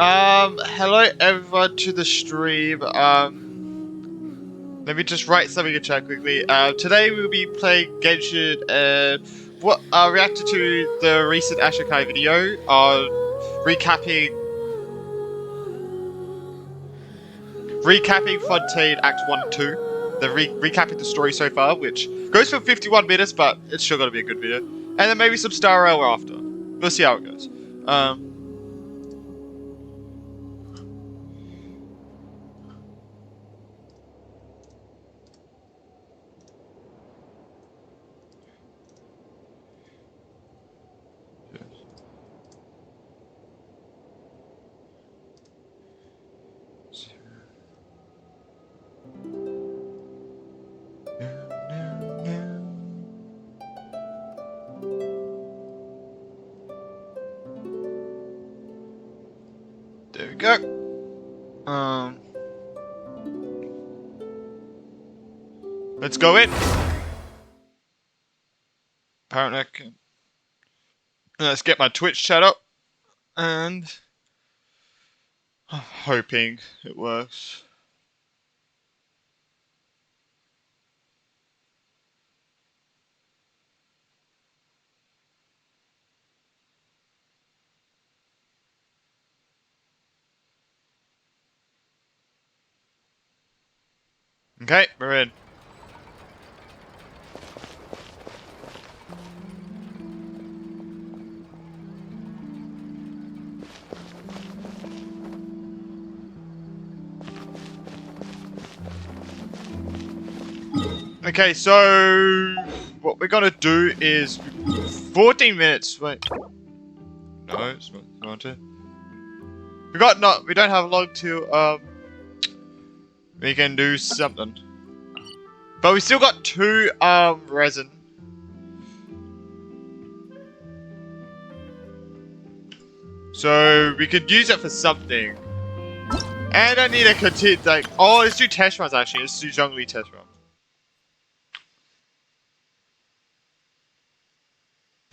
Hello everyone to the stream. Let me just write something in chat quickly. Today we'll be playing Genshin and reacted to the recent Ashikai video on recapping Fontaine Act 1 and 2. Recapping the story so far, which goes for 51 minutes, but it's sure gonna be a good video. And then maybe some Star Rail after. We'll see how it goes. There we go. Let's go in. Apparently I can... Let's get my Twitch chat up. And... I'm hoping it works. Okay, we're in. Okay, so what we're gonna do is 14 minutes. Wait, no, it's not going to. We don't have long to we can do something, but we still got 2 resin. So we could use it for something. And I need to continue, like, oh, let's do test runs actually. Let's do Zhongli test runs.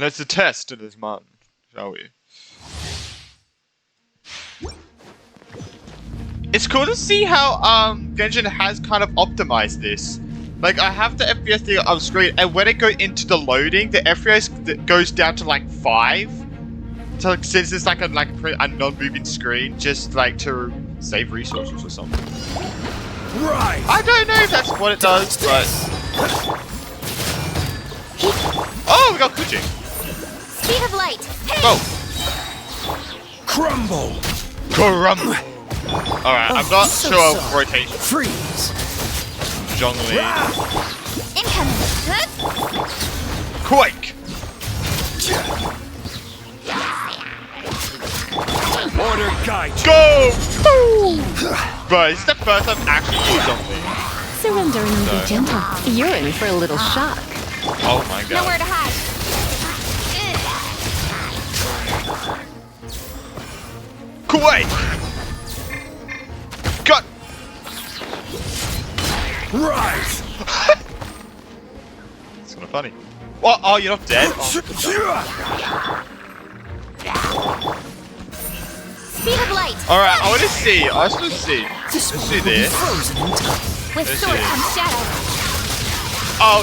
Let's test this mountain, shall we? It's cool to see how Genshin has kind of optimized this. Like, I have the FPS thing on screen, and when it goes into the loading, the FPS goes down to like 5. So, like, since it's like a non-moving screen, just like to save resources or something. Right. I don't know if that's what it does, but oh, we got Kuching. Speed of light. Hey. Oh. Crumble. Crumble. Alright, I'm not so sure of sorry. rotation. Freeze. Zhongli. Incoming. Quake. Order guide. Go! Bro, this is the first time I've actually used Zhongli. Surrender and be gentle. You're in for a little shock. Oh my god. Nowhere to hide. Quake! Cut! Rise. It's kind of funny. What? Oh, you're not dead? Oh. Speed of light. Alright, I want to see. I just want to see. This Let's one see will be this. frozen in time. With Let's sword see. comes shadow. Oh,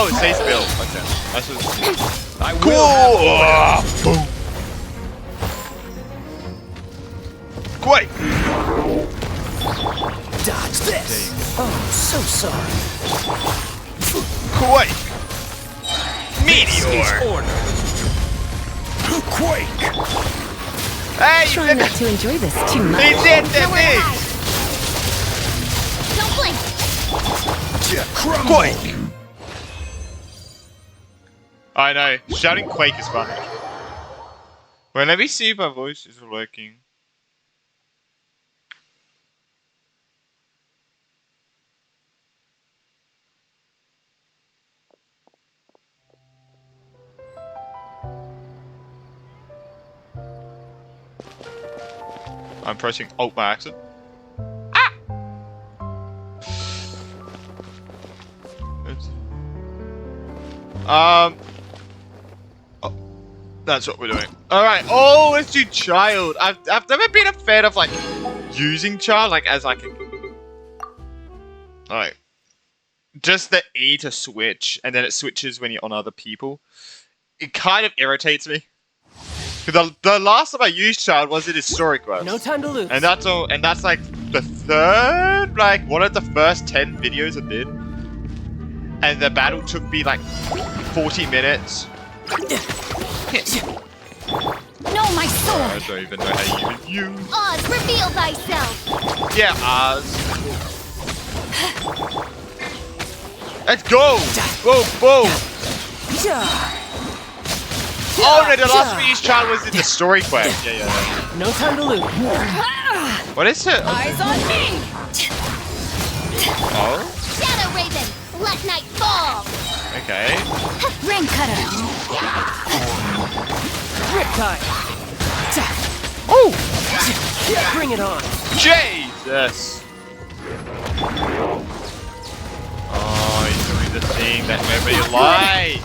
it says Bill. Okay. That's what it's I cool! will have Boom! Quake! dodge this. Oh, so sorry. Quake! This Meteor! is order. Quake. Hey, you Try did not to enjoy this too He much. did the Nowhere to thing! hide. Don't blink. Crumble. Quake! I know, shouting Quake is fun. Well, let me see if my voice is working. I'm pressing Alt by accident. Ah! Oh. That's what we're doing. Alright, oh, let's do child. I've never been a fan of, like, using child, like, as, like, a... Alright. Just the E to switch, and then it switches when you're on other people. It kind of irritates me. The last time I used child was in historic quest. No time to lose. And that's all, and that's, like, the third, like, one of the first 10 videos I did. And the battle took me, like, 40 minutes. No, my I sword! don't even know how to even use. Oz, reveal thyself! Yeah, Oz. Let's go! Boom, boom! Oh no, the last Beast child was in the story quest. Yeah. No time to lose. What is it? Eyes on me! Oh, Shadow Raven, let night fall! okay. Ring cutter! Riptide. Oh! Bring it on. Jesus! Oh, he's doing the thing that nobody likes.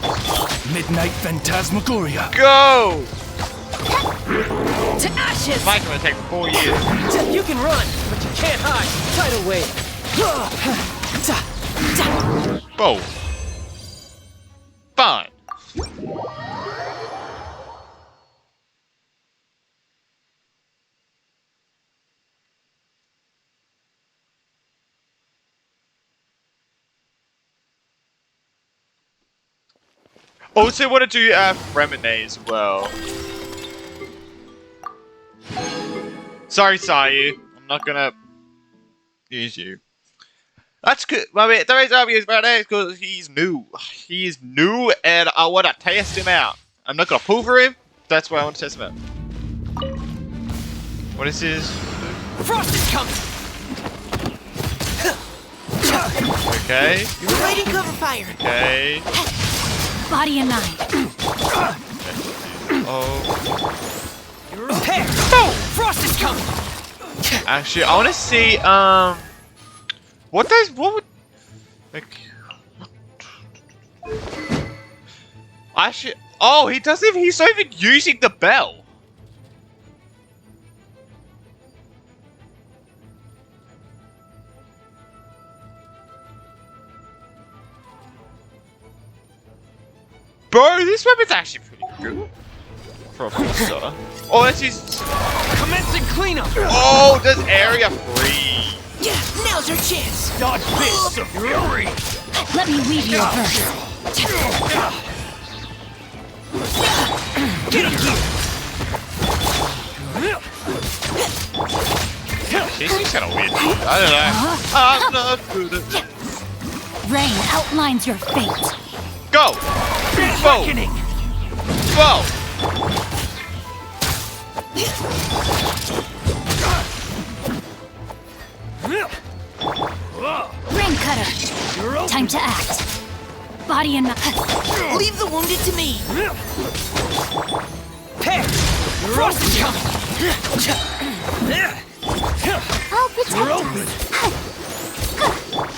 Midnight Phantasmagoria. Go! To ashes! Mike's gonna take 4 years. You can run, but you can't hide. Tidal wave. Boom. Fine. Also want to do Remine as well. Sorry, Sayu. I'm not gonna use you. That's good. I mean, the reason I'm using Remine is because he's new. He is new and I want to test him out. I'm not gonna pull for him. That's why I want to test him out. What is his? Frost is coming. Okay. You're fighting cover fire. Okay. Body and mind. Oh. You're prepared. Frost is coming. Actually, I want to see, what would, like, actually, oh, he's not even using the bell. Bro, this weapon's actually pretty good. For a monster. Oh, that's his... Commencing cleanup. Oh, there's area free. Yeah, now's your chance. Dodge fists of fury. Let me weave your verse. Get him here. She's kind of weird. I don't know. I'm not good at... Rain outlines your fate. Go! Whoa! Reckoning. Whoa! Ring cutter. Time to act. Body and mind. Leave the wounded to me. Hey, Frost is coming. I'll protect You're us. open.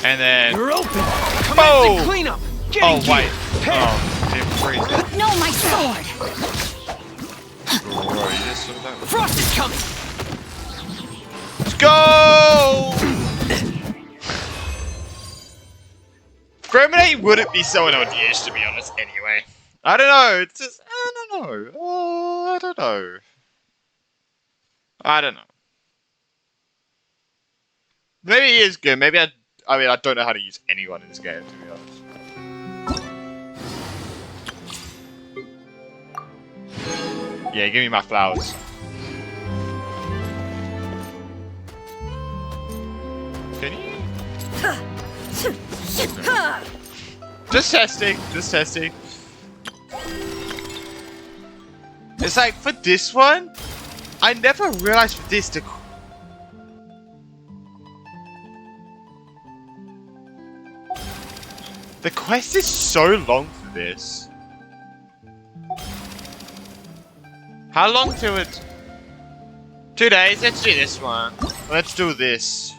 And then... You're open. Oh! Commencing cleanup. Get Oh, in wait. gear. Oh, didn't freeze that. No, my sword. Bro, you just sort of like... Frost is coming. Let's go! Grenade wouldn't be so annoying to use, to be honest, anyway. I don't know, it's just... I don't know. Oh, I don't know. I don't know. Maybe he is good, maybe I mean, I don't know how to use anyone in this game, to be honest. Yeah, give me my flowers. Can you? Just testing, just testing. It's like, for this one, I never realized for this to... The quest is so long for this. How long till it? 2 days, let's do this one. Let's do this.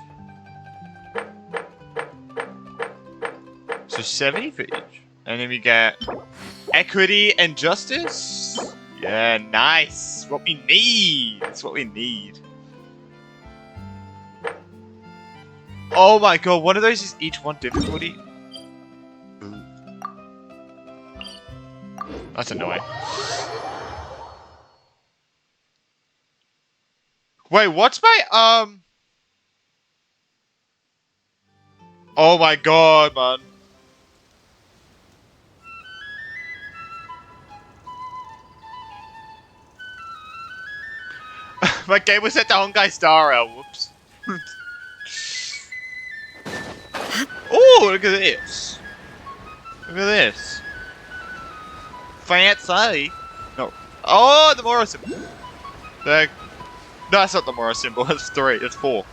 So 70 for each. And then we get equity and justice. Yeah, nice. What we need. That's what we need. Oh my god, one of those is each one difficulty. Ooh. That's annoying. Wait, what's my Oh my god, man. My game was set to Honkai Star Rail. Whoops. Oh, look at this. Look at this. Fancy. No. Oh, the Moro symbol. No, that's not the Moro symbol. That's 3. That's 4.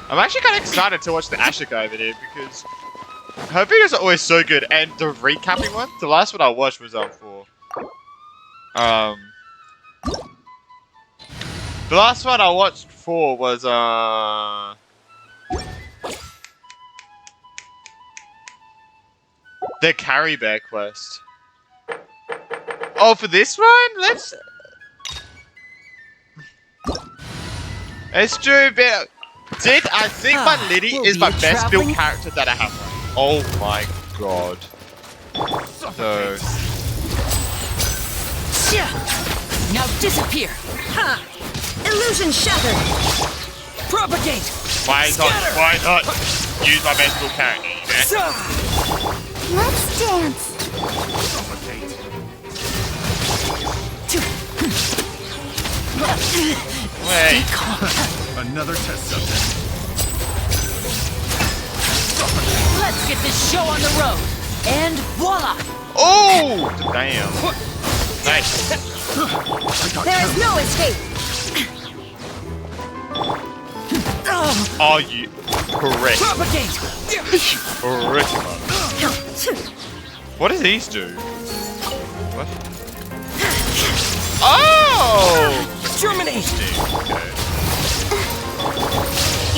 I'm actually kind of excited to watch the Ashikai video because her videos are always so good. And the recapping one, the last one I watched was for the last one I watched for was the Carry Bear quest. Oh, for this one, let's do a bit. I think my Liddy is my best built character that I have. Oh my god. So. Now disappear. Ha! Illusion shattered. Propagate. Why not use my best built character? You know? Let's dance. Wait. Another test subject. Let's get this show on the road. And voila! Oh! Damn. Nice. There is no escape. Oh, you correct. Propagate. Correct. What does these do? What? Oh! Terminate. Okay.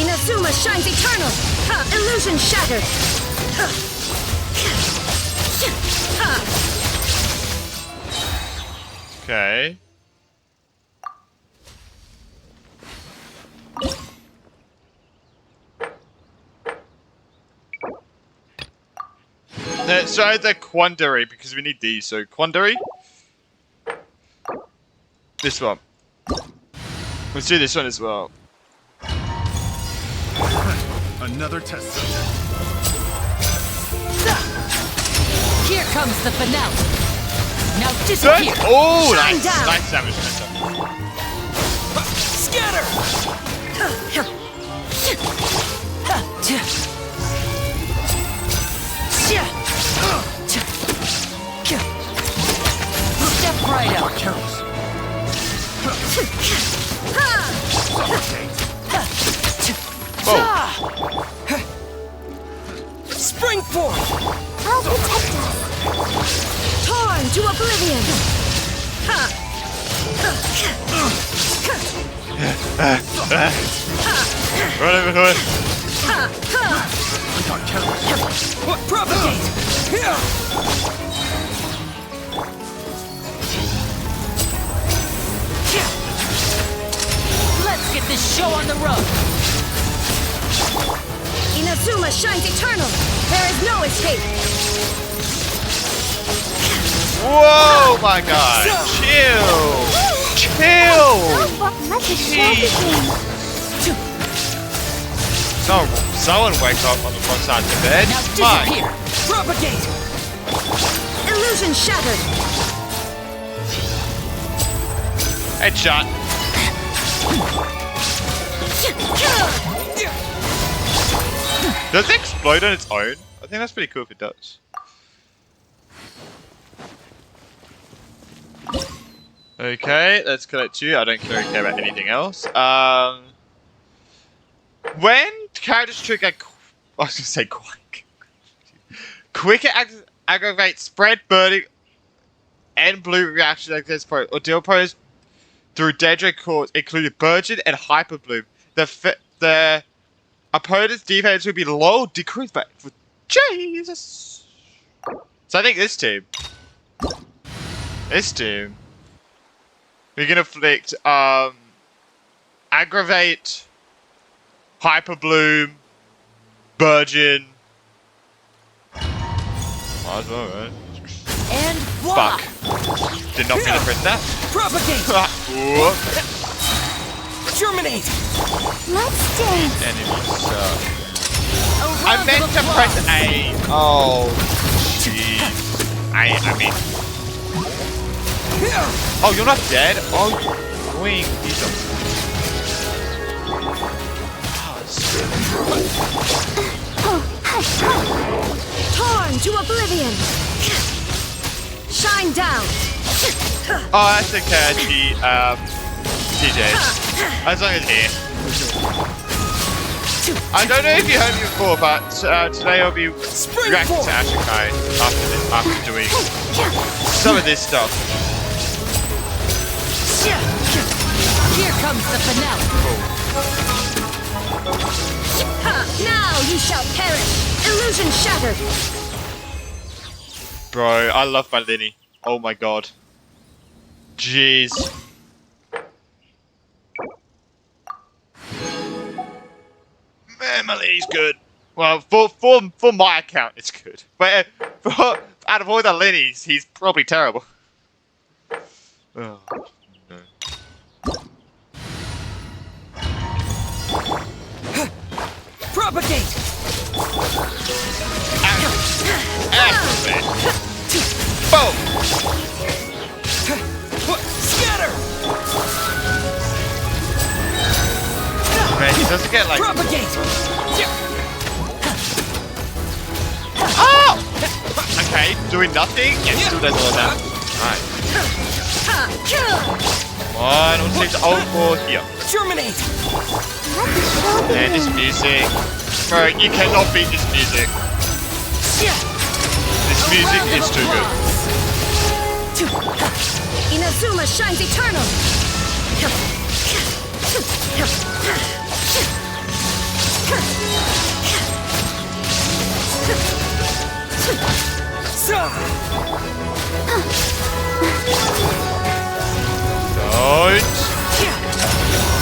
Inazuma shines eternal. Ha! Illusion shattered. Okay. Let's try the Quandary because we need these. So Quandary. This one. Let's do this one as well. Another test subject. Here comes the finale. Now disappear. Oh, Shine nice. down. Nice damage. Scatter. Step right up. Spring forth! I'll protect us. Torn to oblivion! Run over here. Propagate! Let's get this show on the road! Inazuma shines eternal! There is no escape! Whoa, my god. Chill. Chill. Let the show begin. Someone wake up on the wrong side of the bed. Now Fine. disappear! Propagate! Illusion shattered! Headshot. Does it explode on its own? I think that's pretty cool if it does. Okay, let's collect you. I don't really care about anything else. When characters trigger, I was gonna say quicker aggravate spread, burning, and blue reaction against pro or deal pros through Daedra cores, including Burgeon and Hyper Bloom. The opponent's defense will be low, decreased by Jesus. So I think this team. This team. We can afflict, aggravate, hyper bloom, burgeon. Might as well, right? And voila! Fuck. Did not mean to press that. Propagate! Whoop. Germinate! Let's dance. Enemies suck. A I round meant of to applause. press A. Oh, jeez. I mean. Oh, you're not dead? Oh, wing. Jesus. Torn to oblivion. Shine down. Oh, that's a catchy, TJs. As long as here. I don't know if you heard me before, but today I'll be reacting to Ashikai after doing some of this stuff. Here comes the finale. Now you shall perish. Illusion shattered. Bro, I love my Linny. Oh my god. Jeez. Man, my Linny's good. Well, for my account, it's good. But out of all the Linnies, he's probably terrible. Oh, no. Propagate! Activate. Boom! Scatter! Man, he doesn't get like. Propagate! Oh! Okay, doing nothing. Yeah, still does all that. Alright. Come on, we'll take the old ball here. Germinate! Man, this music. Bro, you cannot beat this music. This music is too good. Inazuma shines eternal. Don't.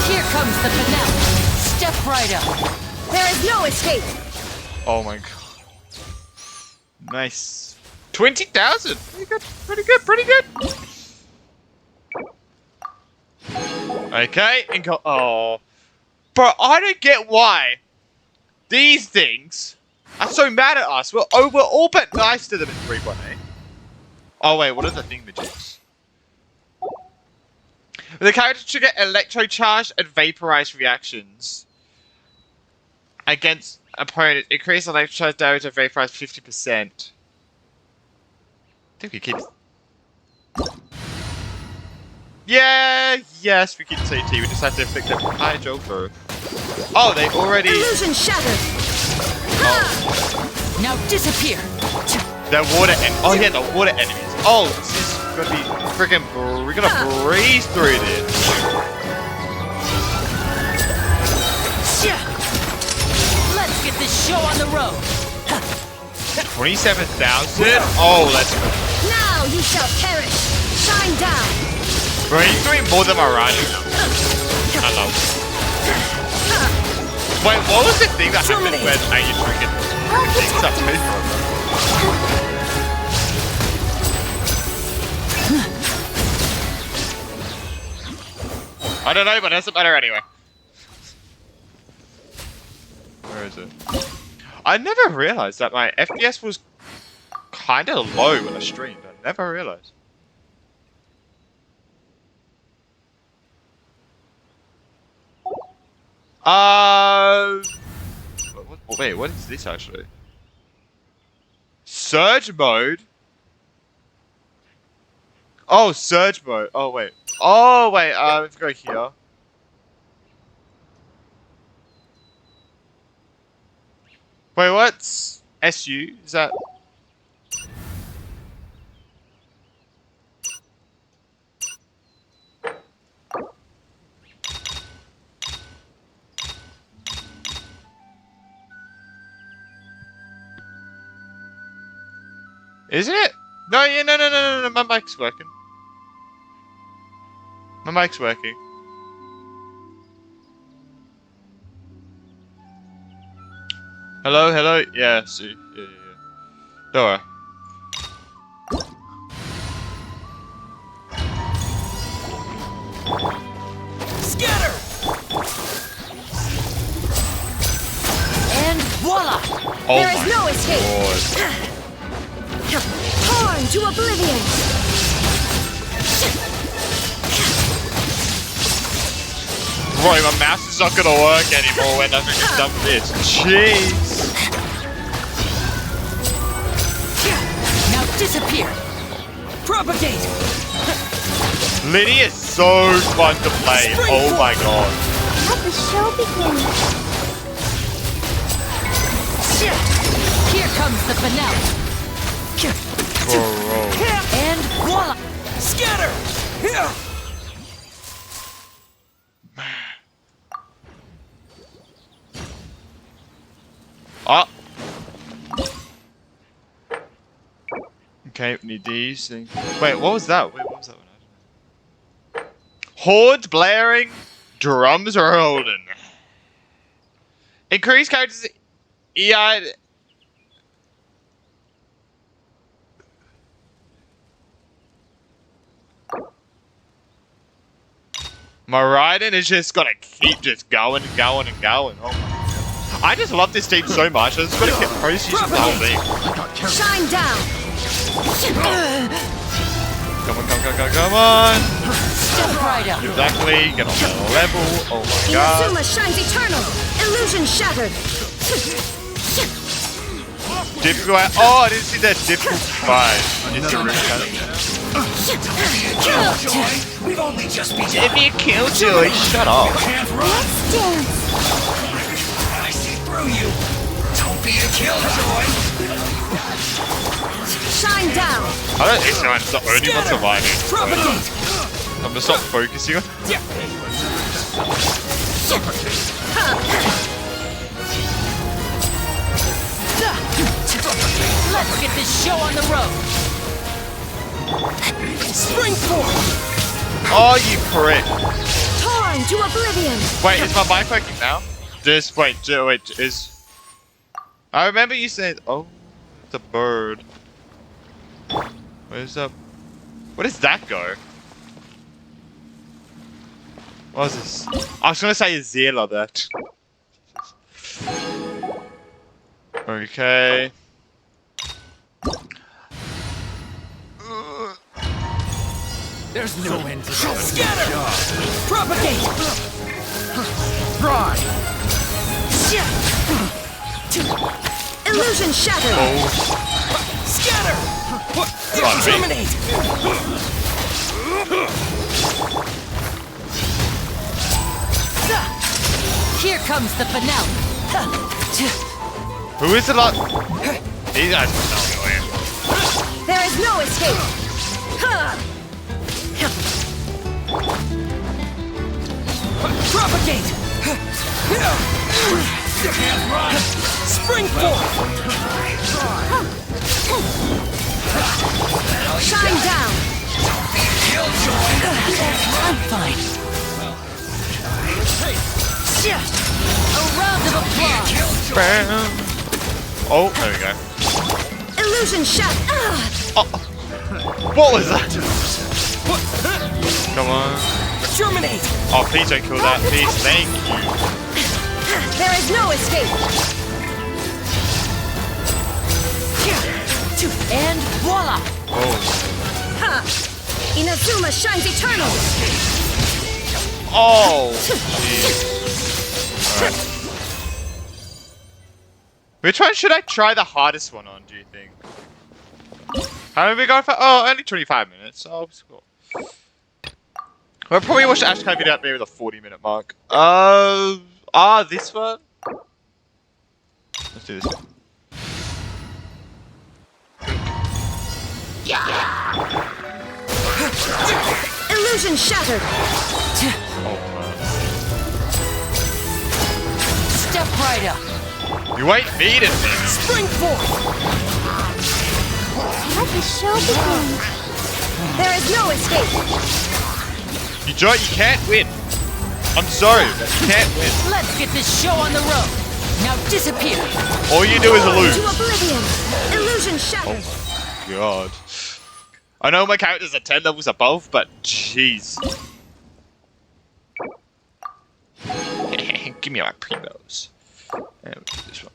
Here comes the finale. Step right up. There is no escape. Oh my god. Nice. 20,000. Pretty good. Pretty good. Pretty good. Okay. Oh. Bro, I don't get why these things are so mad at us. We're all but nice to them in 3.8. Oh wait, what are the thingamajigs? The character should get electrocharged and vaporized reactions against opponents. Increase electrocharge damage and vaporize 50%. I think we keep. Yeah, yes, we keep CT. We just have to inflict them. Hi, Joker. Oh, they already. Illusion shattered. Now disappear. They're water oh yeah, the water enemies. Oh, this is gonna be freaking. We're gonna breeze through this. Let's get this show on the road. 27,000. Oh, let's go. Now you shall perish. Shine down. Bro, he's doing more than my running. I love it. Wait, what was the thing that happened when you freaking things up me from? I don't know, but it doesn't matter anyway. Where is it? I never realized that my FPS was kind of low when I streamed. I never realized. Wait, what is this actually? Surge mode? Oh, surge mode. Oh, wait. Oh, wait, let's go here. Wait, what's SU? Is that... Isn't it? No, yeah, no, my mic's working. My mic's working. Hello, hello. Yeah, see. Yeah. Don't worry. Scatter! And voila! Oh There my is no escape. God. Torn to oblivion. Bro, my mouse is not gonna work anymore when I'm done with this. Jeez. Now disappear! Propagate! Liddy is so fun to play. Oh my god. Let the show begin. Here comes the finale! Bro. And voila! Scatter! Ah. Okay, need these things. Wait, what was that? Wait, what was that one? Hordes blaring, drums rolling. Increase characters EI. My riding is just gonna keep just going and going and going. Oh my god. I just love this team so much. I just gotta keep processing the whole thing. Shine down. Come on. Step right up! Exactly. Get on the level. Oh my god. Inazuma shines eternal. Illusion shattered. Difficult. Oh, I didn't see that difficult fight. We've only just begun. If you killjoy, shut up. Can't run. Let's dance. I see through you. Don't be a killjoy. Shine down. I don't think it's the only one surviving. Propagate! I'm gonna stop focusing on. Let's get this show on the road! Spring forth! Oh, you prick. Torn to oblivion. Wait, is my mic working now? Just wait, is. I remember you said, oh, it's a bird. Where's up? Where does that go? What is this? I was gonna say a Zilla that. Okay. There's no end to this. Scatter! Propagate! Try. Illusion shattered. Oh, Scatter! on me. Terminate! Here comes the finale! Who is it like? These guys must know annoying. There is no escape. Propagate! Can't run. Spring forth! Shine down. I'm fine. A round of applause! Bam. Oh, there we go. Illusion shattered. Oh, what was that? Come on. Terminate! Oh, please don't kill that. Please, thank you. There is no escape. And voila! Oh. Inazuma shines eternal. Oh. Jeez. Alright. Which one should I try the hardest one on, do you think? How many we got for? Oh, only 25 minutes. Oh, it's cool. We'll probably watch the Ashikai video out there with a 40-minute mark. This one? Let's do this one. Illusion shattered. Step right up! You ain't needed me. Spring forth! Let the show begin. There is no escape. You can't win. I'm sorry, but you can't win. Let's get this show on the road. Now disappear. All you do is lose. To oblivion. Illusion shattered. Oh my god. I know my character's are 10 levels above, but jeez. Give me my primos. And we'll do this one.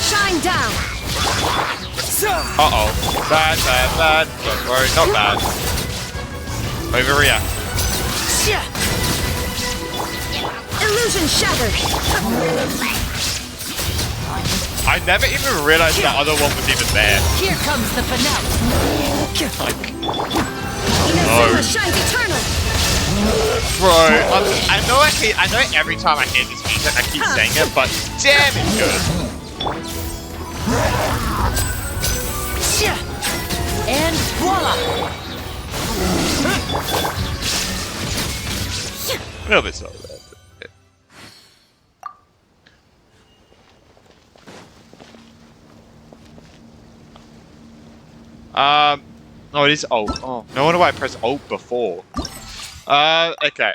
Shine down. Uh-oh. Bad. Don't worry, not bad. Overreact. Illusion shattered. I never even realized that other one was even there. Here comes the finale. Inazuma shines eternal. Bro, I know every time I hear this music I keep saying it, but damn it's good. And voila! A little bit slow there. Oh, it is Alt. Oh, no wonder why I pressed Alt before. Okay.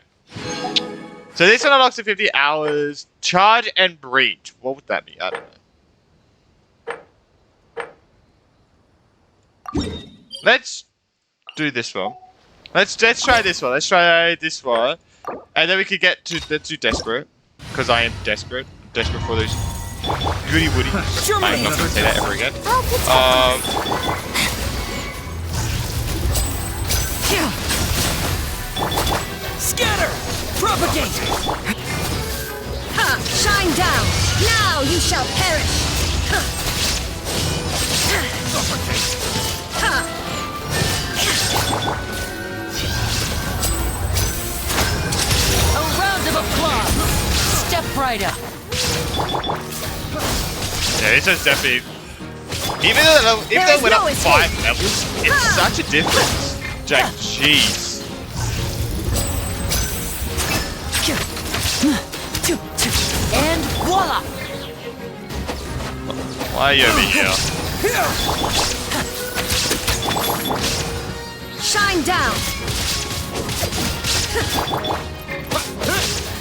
So this one unlocks in 50 hours. Charge and breach. What would that be? I don't know. Let's do this one. Let's try this one. Let's try this one. And then we could get to, let's do desperate. Because I am desperate. I'm desperate for those goody woody. I'm not gonna say that ever again. Scatter! Propagate! Ha! Shine down. Now you shall perish. Ha! A round of applause! Step right up! Yeah, this is definitely. Even though it went up 5 levels, it's such a difference. Jack, jeez. And voila! Why are you over here? Shine down.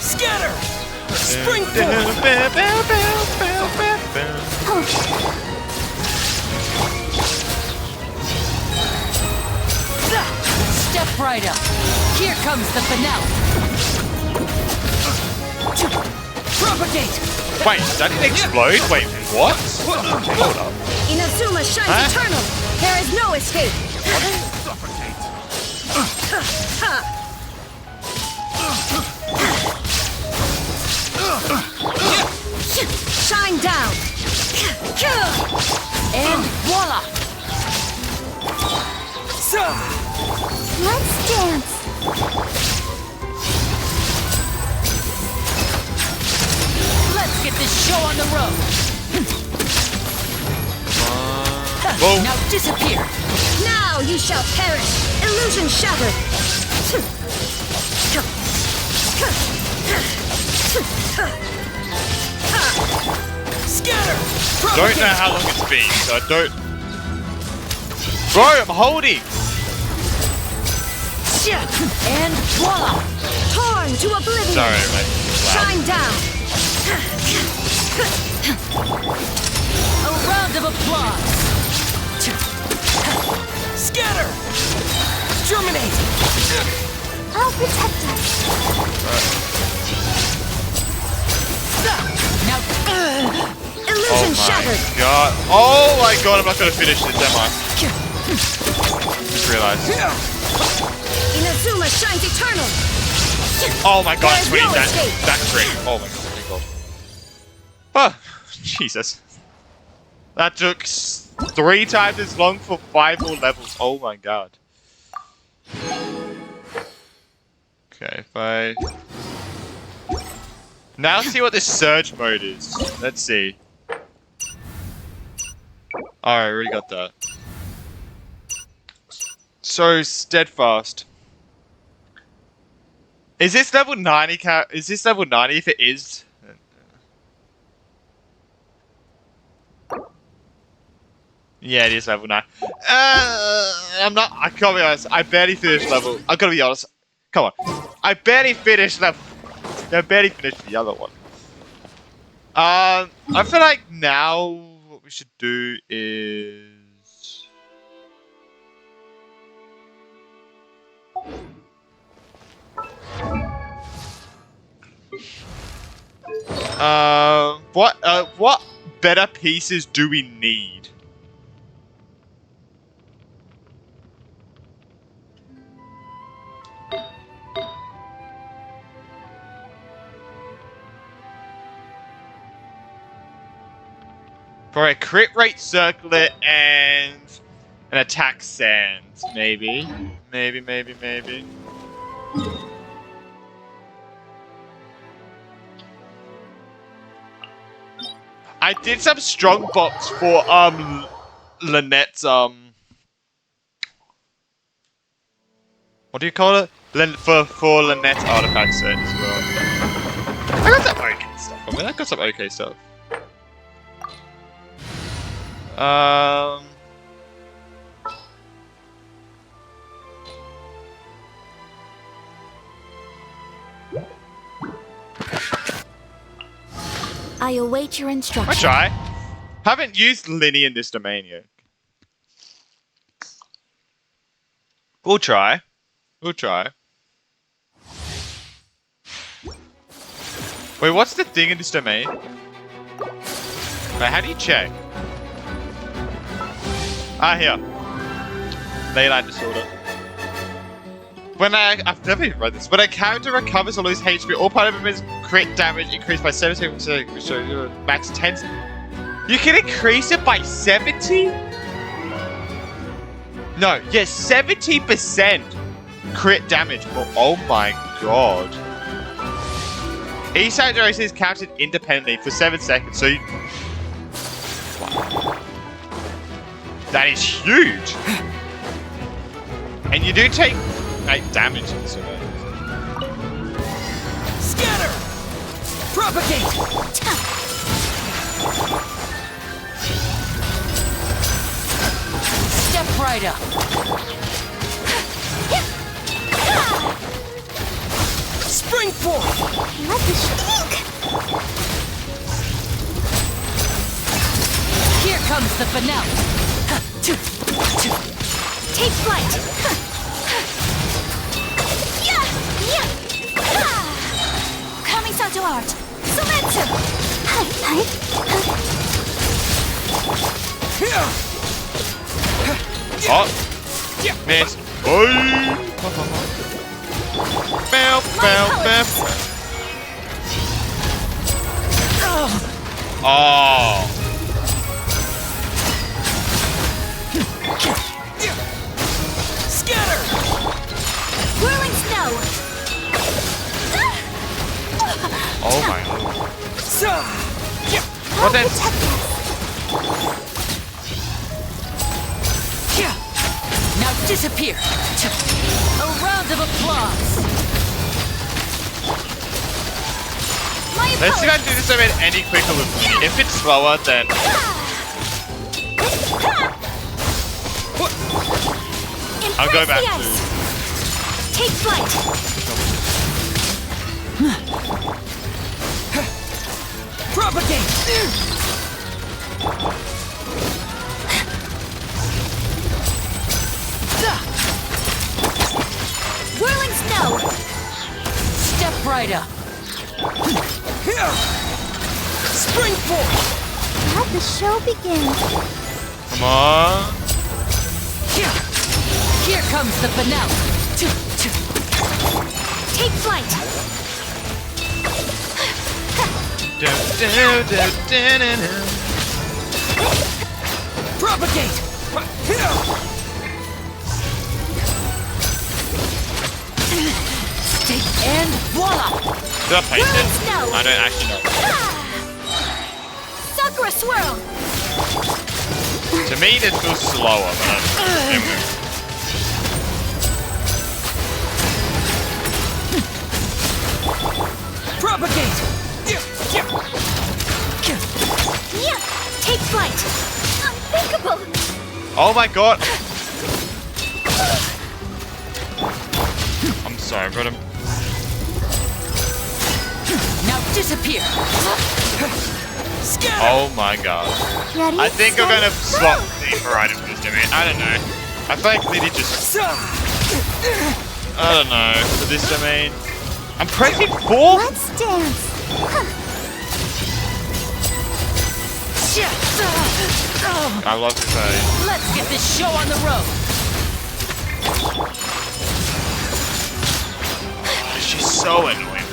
Scatter! Step right up. Here comes the finale. Propagate! Wait, that didn't explode? Wait, what? Hold up. Inazuma shines eternal. There is no escape. Shine down. And voila! Let's dance. Let's get this show on the road. Whoa. Now disappear. Now you shall perish. Illusion shattered. Scatter! Don't know how long it's been, so I don't. Bro, I'm holding. And voila! Torn to oblivion. Sorry, mate. Shine down. A round of applause. Scatter! Germinate! I'll protect us. Now, Illusion shattered. God. Oh my god, I'm not gonna finish this, am I? Just realized. Inazuma shines eternal. Oh my god, There is no 20 escape. that trick. Oh my god. Oh, Jesus. That took 3 times as long for 5 more levels. Oh my god. Okay, if I... Now see what this surge mode is. Let's see. Alright, already got that. So, steadfast. Is this level 90 is this level 90 if it is? Yeah, it is level 9. I'm not. I can't be honest. I barely finished level. I gotta be honest. Come on. I barely finished level. I barely finished the other one. I feel like now what we should do is. What better pieces do we need? For a crit rate circlet and an attack sand, maybe. Maybe. I did some strong box for Lynette's what do you call it? For Lynette's artifact set as well. I got some okay stuff. I got some okay stuff. I await your I instructions. try. Haven't used Linny in this domain yet. We'll try. Wait, what's the thing in this domain? Wait, how do you check? Here. Leyline disorder. When I've never even read this. When a character recovers or loses HP, all part of it is crit damage increased by 70%, so max 10. You can increase it by 70? No, yes, 70% crit damage. Oh my god. Each side duration is counted independently for 7 seconds, so you... Wow. That is huge! And you do take... damage in this event. Scatter! Propagate! Step right up. Spring forth! Let the stink. Here comes the finale. Take flight. Coming to art. Sumetsu. Hi. Oh! Miss. Boy! Bow. Oh! Scatter! Whirling snow. Oh my god. Help What then? protect us. Now disappear. A round of applause. My Let's see if I opponent. can do this event any quicker with me. If it's slower, then... I'll go back The to... ice. Take flight. Propagate! Whirling snow. Step right up. Spring forth! Let the show begin. Come on. Here comes the finale. Take flight. Propagate! And voila! Do I paint Whirling it? snow. I don't actually know. Sakura swirl. To me, this feels slower, but anyway. Propagate! Yeah. Take flight. Unthinkable. Oh my god! I'm sorry, but Now disappear. oh my god. Ready? I think I'm gonna swap the variety for this domain. I don't know. I feel like Liddy just. I don't know. For this domain. I'm pressing 4? Let's dance. I love this party. Let's get this show on the road. She's so annoying.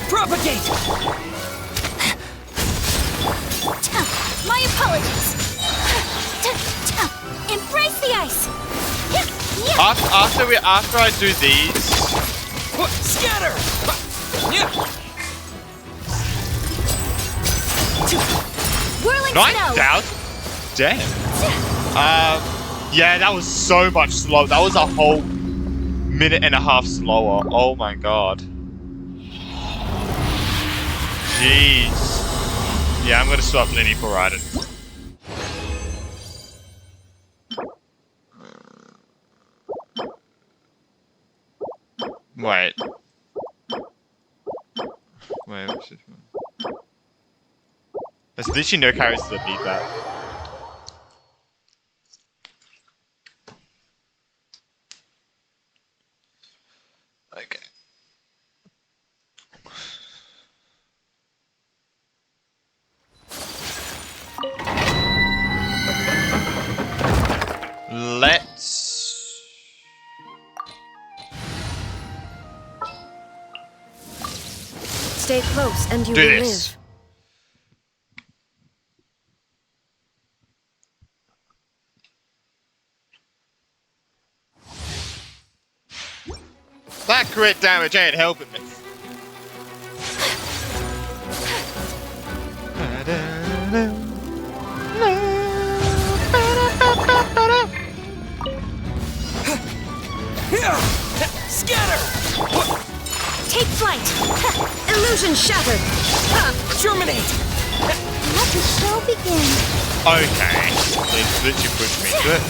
Propagate! My apologies. Embrace the ice. After I do these. Scatter! Whirling 9,000? Damn. Yeah, that was so much slow. That was a whole minute and a half slower. Oh my god. Jeez. Yeah, I'm gonna swap Lenny for Raiden. Wait. Wait, what's this one? There's literally no characters that beat that. Okay. Let's... Stay close and you do will this. live. That crit damage ain't helping me. Scatter! Take flight. Illusion shattered. Terminate! Let the show begin. Okay. They literally pushed me to it.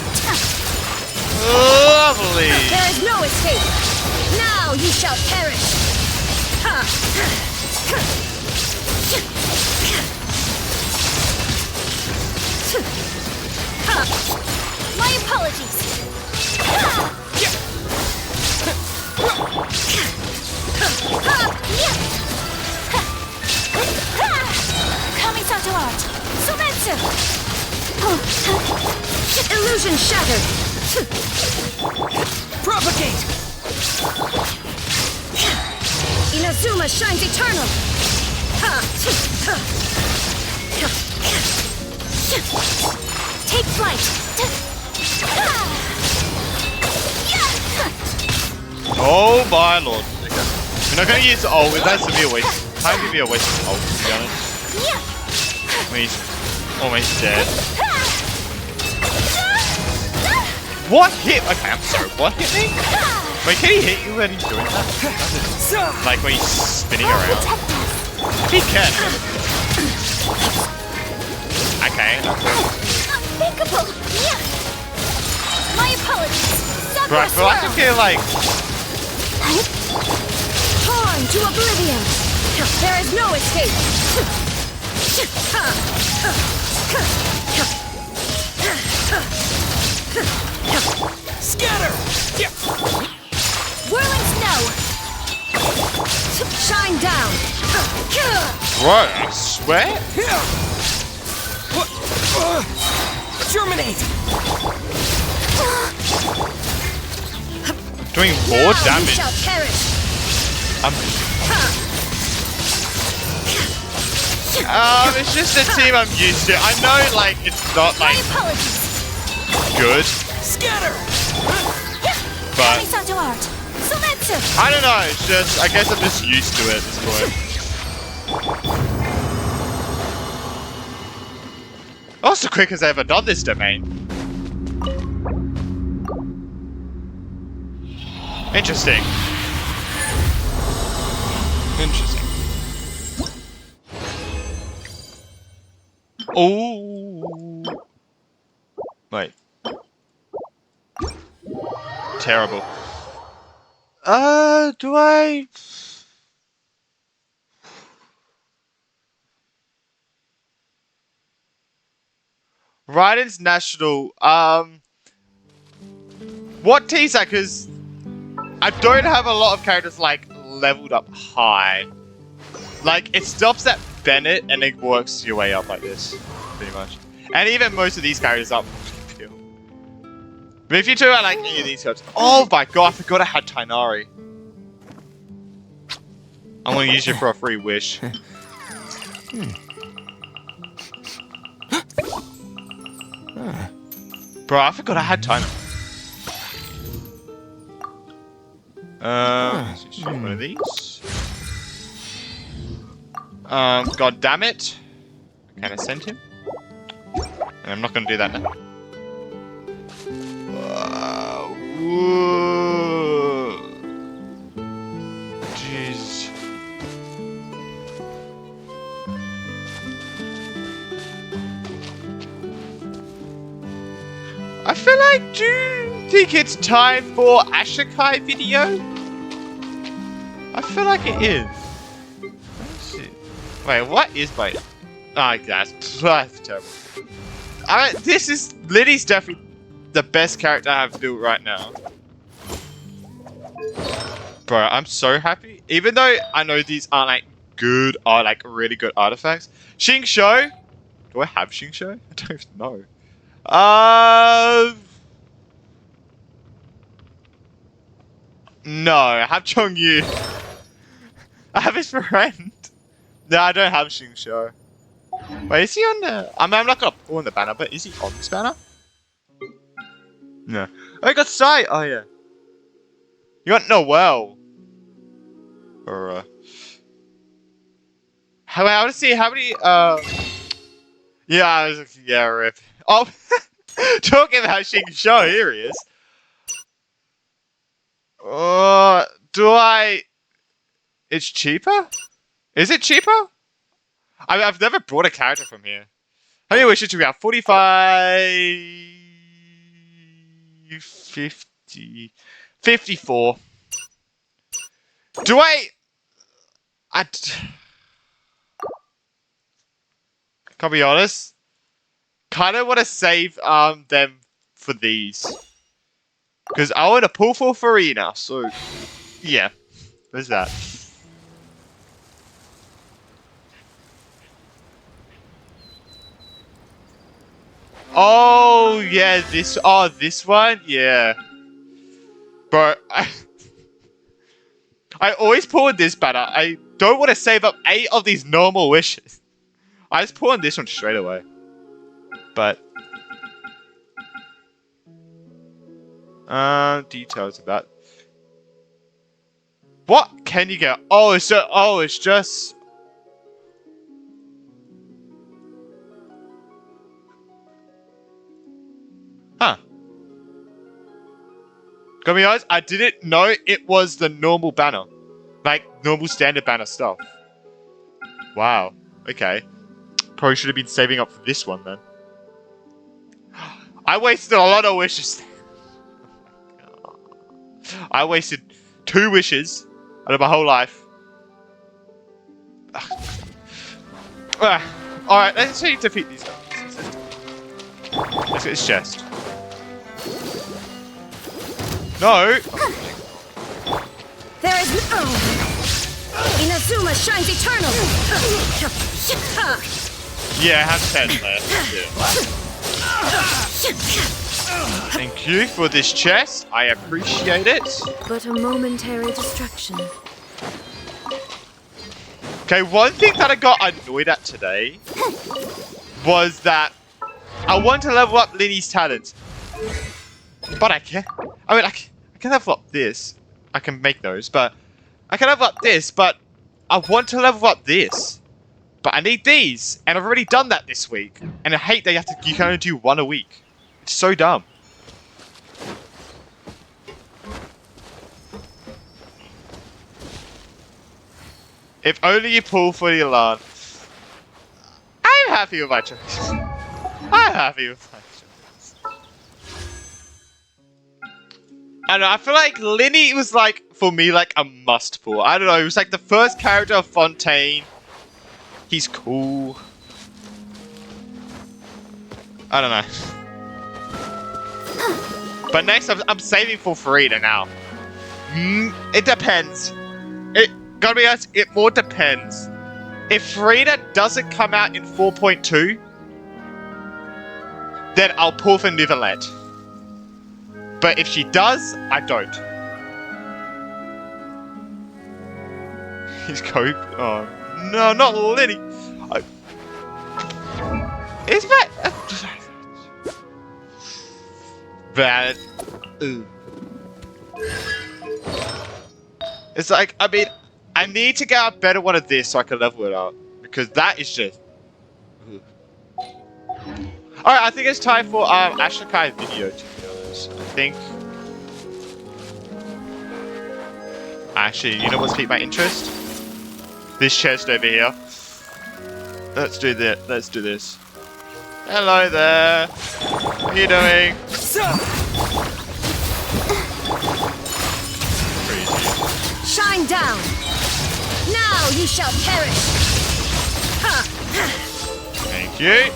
Lovely. There is no escape. Now you shall perish. My apologies. Kamisato art. Sumetsu. Illusion shattered. Propagate! Inazuma shines eternal. Take flight. Oh my lord. Okay. We're not gonna use ult. That's gonna be a waste. Time to be a waste of ult, to be honest. When he's almost dead. What hit? Okay, I'm sorry. What hit me? Wait, can he hit you when he's doing that? Like when he's spinning around? He can. Okay. Unthinkable. My apologies. Right, but I can feel like... Torn to oblivion. There is no escape. Scatter! Whirling snow. Shine down. Bro, I swear? Terminate! Doing more Now you damage. shall perish. It's just a team I'm used to. I know, like, it's not, My like, apologies. good, Scatter! but... Kamisato art. Sumetsu. I don't know, it's just, I guess I'm just used to it at this point. That's the quickest I've ever done this domain. Interesting. Interesting. Oh. Wait. Terrible. Do I? Raiden's National. What team's that? Because I don't have a lot of characters like leveled up high. Like it stops at Bennett and it works your way up like this, pretty much. And even most of these characters up. But if you two are like any of these characters, oh my god, I forgot I had Tainari. I'm gonna use you for a free wish. Bro, I forgot I had Tainari. Let's just one of these. God damn it. Can I send him? And I'm not gonna do that now. Whoa. Jeez. I feel like, do you think it's time for Ashikai video? I feel like it is. Let's see. Wait, what is my... Oh, that's terrible. This is... Liddy's definitely the best character I have built right now. Bro, I'm so happy. Even though I know these aren't like good or like really good artifacts. Xing Shou? Do I have Xing Shou? I don't even know. No, I have Chong Yu. I have his friend. No, I don't have Xing Shou. Wait, is he on the... I mean, I'm not gonna pull on the banner, but is he on this banner? No. Oh, I got Sai! Oh, yeah. You got Noel. Or, I want to see how many, Yeah, I was like, yeah, rip. Oh, talking about Xing Shou, here he is. Do I... It's cheaper? Is it cheaper? I mean, I've never brought a character from here. How many wishes do we have? 45... 50... 54. Do I... Can't be honest. Kind of want to save them for these. Because I want to pull for Farina, so... Yeah. There's that. Oh, yeah, this... Oh, this one? Yeah. Bro, I always pull in this banner. I don't want to save up 8 of these normal wishes. I just pull on this one straight away. But... details about... What can you get? Oh, it's just... Oh, it's just... Huh. Gotta be honest, I didn't know it was the normal banner. Like, normal standard banner stuff. Wow. Okay. Probably should have been saving up for this one, then. I wasted a lot of wishes. I wasted 2 wishes out of my whole life. Alright, let's see defeat these guys. Let's get this chest. No! There is no... Inazuma shines eternal! Yeah, have 10 there. Yeah. Thank you for this chest. I appreciate it. But a momentary distraction. Okay, one thing that I got annoyed at today was that I want to level up Linny's talents. But I can't. I mean, I can level up this. I can make those, but I can level up this, but I want to level up this. But I need these, and I've already done that this week. And I hate that you can only do 1 a week. It's so dumb. If only you pull for the alarm. I'm happy with my choice. I'm happy with my choice. I don't know, I feel like Linny was like, for me, like a must pull. I don't know, it was like the first character of Fontaine. He's cool. I don't know. But next, I'm saving for Farida now. It depends. Gotta be honest, it more depends. If Farida doesn't come out in 4.2, then I'll pull for Nivelette. But if she does, I don't. He's cope. Oh no, not Linny. Is that bad? Ooh. It's like, I mean, I need to get a better one of this so I can level it up. Because that is just... Alright, I think it's time for Ashikai video, to be honest. I think... Actually, you know what's piqued my interest? This chest over here. Let's do that. Let's do this. Hello there. What are you doing? Shine down! Now you shall perish! Thank you.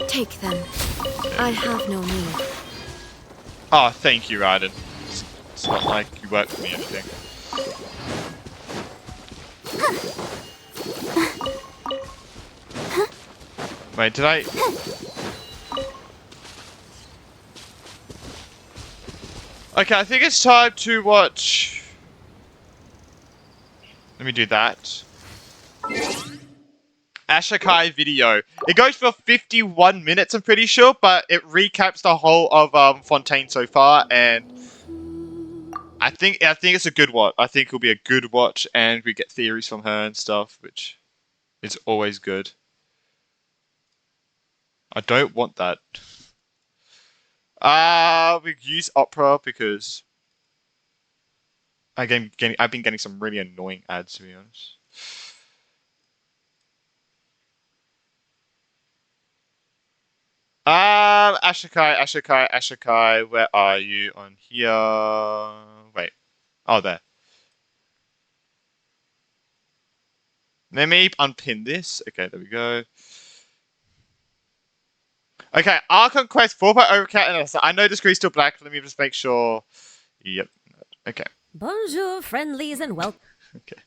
Take them. I have no need. Oh, thank you, Raiden. It's not like you work for me or anything. Wait, did I... Okay, I think it's time to watch... Let me do that. Ashikai video. It goes for 51 minutes, I'm pretty sure, but it recaps the whole of Fontaine so far, and I think it's a good watch. I think it'll be a good watch, and we get theories from her and stuff, which is always good. I don't want that. We use Opera because I've been getting some really annoying ads, to be honest. Ashikai, where are you on here? Wait. Oh, there. Let me unpin this. Okay, there we go. Okay, Archon Quest 4.0 cat. I know the screen's still black. Let me just make sure. Yep. Okay. Bonjour, friendlies, and welcome. Okay.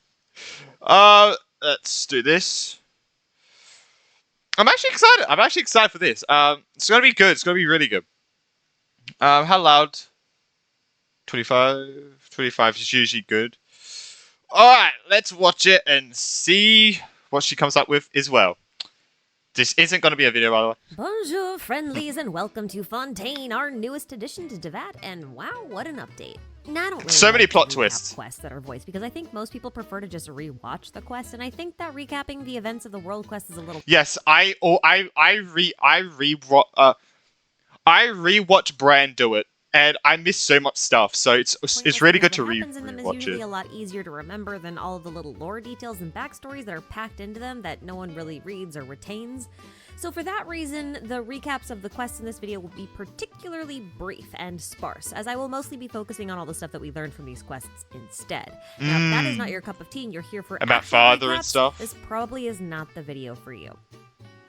Let's do this. I'm actually excited. I'm actually excited for this. It's gonna be good. It's gonna be really good. How loud? 25. 25 is usually good. Alright, let's watch it and see what she comes up with as well. This isn't going to be a video, by the way. Bonjour, friendlies, and welcome to Fontaine, our newest addition to Devat, and wow, what an update. Now, I don't really So many like plot to recap twists. Quests that are voiced because I think most people prefer to just rewatch the quest, and I think that recapping the events of the world quest is a little. Yes, I rewatch Bran do it, and I miss so much stuff. So it's really good to What happens in them is rewatch usually it. a lot easier to remember than all of the little lore details and backstories that are packed into them that no one really reads or retains. So for that reason, the recaps of the quests in this video will be particularly brief and sparse, as I will mostly be focusing on all the stuff that we learned from these quests instead. Now, if that is not your cup of tea and you're here for About actual father and recaps, stuff? this probably is not the video for you.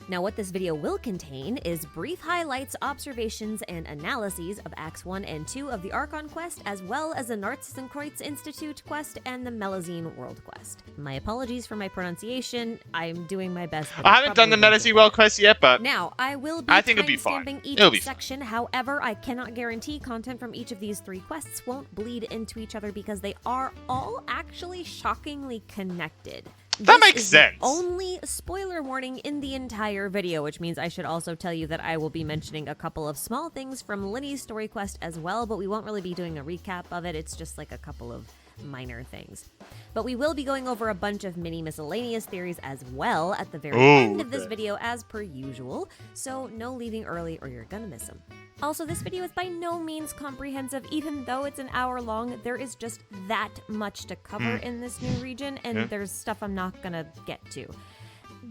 Now, what this video will contain is brief highlights, observations, and analyses of Acts 1 and 2 of the Archon quest, as well as the Narcissenkreuz Institute quest and the Melazine World quest. My apologies for my pronunciation. I'm doing my best. but I it's haven't done the probably Melazine World quest yet, but now, I will be I think it'll be fine. timestamping each It'll be section. However, I cannot guarantee content from each of these three quests won't bleed into each other because they are all actually shockingly connected. That This makes is the sense. only spoiler warning in the entire video, which means I should also tell you that I will be mentioning a couple of small things from Linny's story quest as well, but we won't really be doing a recap of it. It's just like a couple of minor things. But we will be going over a bunch of mini miscellaneous theories as well at the very Ooh, end of this okay. video as per usual, so no leaving early or you're gonna miss them. Also, this video is by no means comprehensive. Even though it's an hour long, there is just that much to cover in this new region, and there's stuff I'm not gonna get to.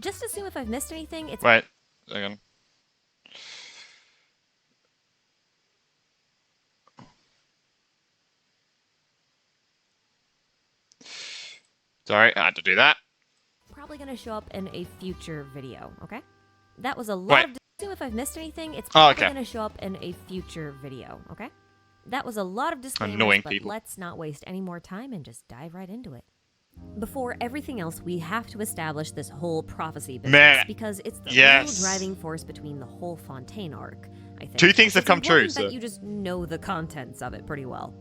Just assume if I've missed anything, it's... Wait, second. Sorry, I had to do that. probably going to show up in a future video, okay? That was a lot Right. of... Assume if I've missed anything, it's Oh, probably okay. going to show up in a future video, okay? That was a lot of disclaimers, Annoying but people. let's not waste any more time and just dive right into it. Before everything else, we have to establish this whole prophecy business Meh. because it's the Yes. real driving force between the whole Fontaine arc, I think. Two things have It's come true, important that so- you just know the contents of it pretty well.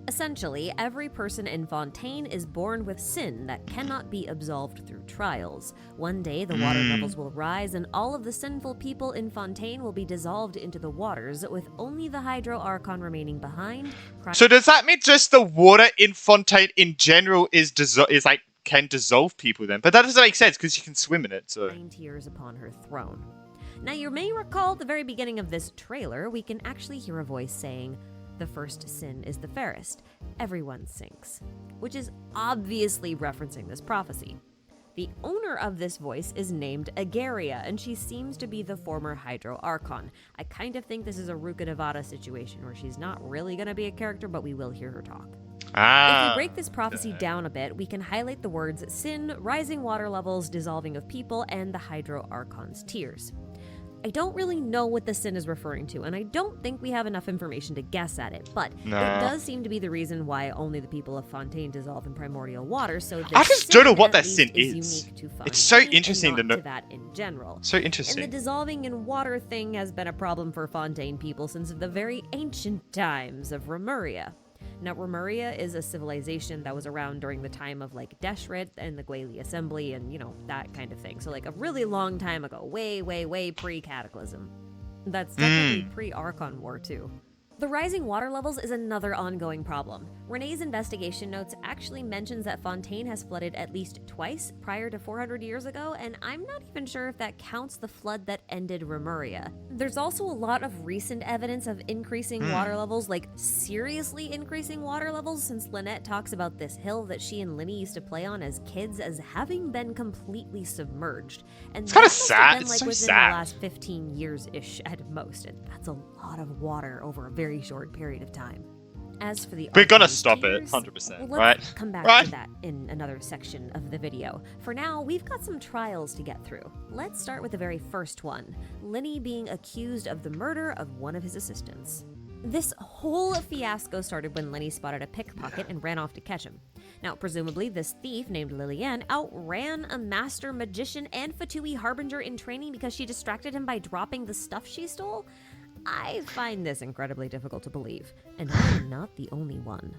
Essentially, every person in Fontaine is born with sin that cannot be absolved through trials. One day, the water levels will rise, and all of the sinful people in Fontaine will be dissolved into the waters, with only the Hydro Archon remaining behind. So does that mean just the water in Fontaine in general is like can dissolve people then? But that doesn't make sense because you can swim in it. So Nine tears upon her throne. Now, you may recall at the very beginning of this trailer, we can actually hear a voice saying, "The first sin is the fairest. Everyone sinks," which is obviously referencing this prophecy. The owner of this voice is named Agaria, and she seems to be the former Hydro Archon. I kind of think this is a Ruka Nevada situation where she's not really going to be a character, but we will hear her talk. If we break this prophecy down a bit, we can highlight the words sin, rising water levels, dissolving of people, and the Hydro Archon's tears. I don't really know what the sin is referring to, and I don't think we have enough information to guess at it, but No. it does seem to be the reason why only the people of Fontaine dissolve in primordial water, so I this just don't know sin, what at that least, sin is is. unique to It's so Fontaine and interesting to not know- to that in general. so And the interesting. dissolving in water thing has been a problem for Fontaine people since the very ancient times of Remuria. Now, Remuria is a civilization that was around during the time of, like, Deshret and the Gwali Assembly and, you know, that kind of thing. So, like, a really long time ago. Way, way, way pre-Cataclysm. That's definitely pre-Archon War, too. The rising water levels is another ongoing problem. Renee's investigation notes actually mentions that Fontaine has flooded at least twice prior to 400 years ago, and I'm not even sure if that counts the flood that ended Remuria. There's also a lot of recent evidence of increasing water levels, like seriously increasing water levels, since Lynette talks about this hill that she and Linny used to play on as kids as having been completely submerged. And It's kinda that must have sad. been, It's like, so within sad. the last 15 years-ish at most, and that's a lot of water over a very short period of time. As for the We're gonna Archon's stop it, tears, 100%, well, right? let's come back Right? to that in another section of the video. For now, we've got some trials to get through. Let's start with the very first one, Linny being accused of the murder of one of his assistants. This whole fiasco started when Linny spotted a pickpocket and ran off to catch him. Now, presumably, this thief named Liliane outran a master magician and Fatui Harbinger in training because she distracted him by dropping the stuff she stole? I find this incredibly difficult to believe, and I'm not the only one.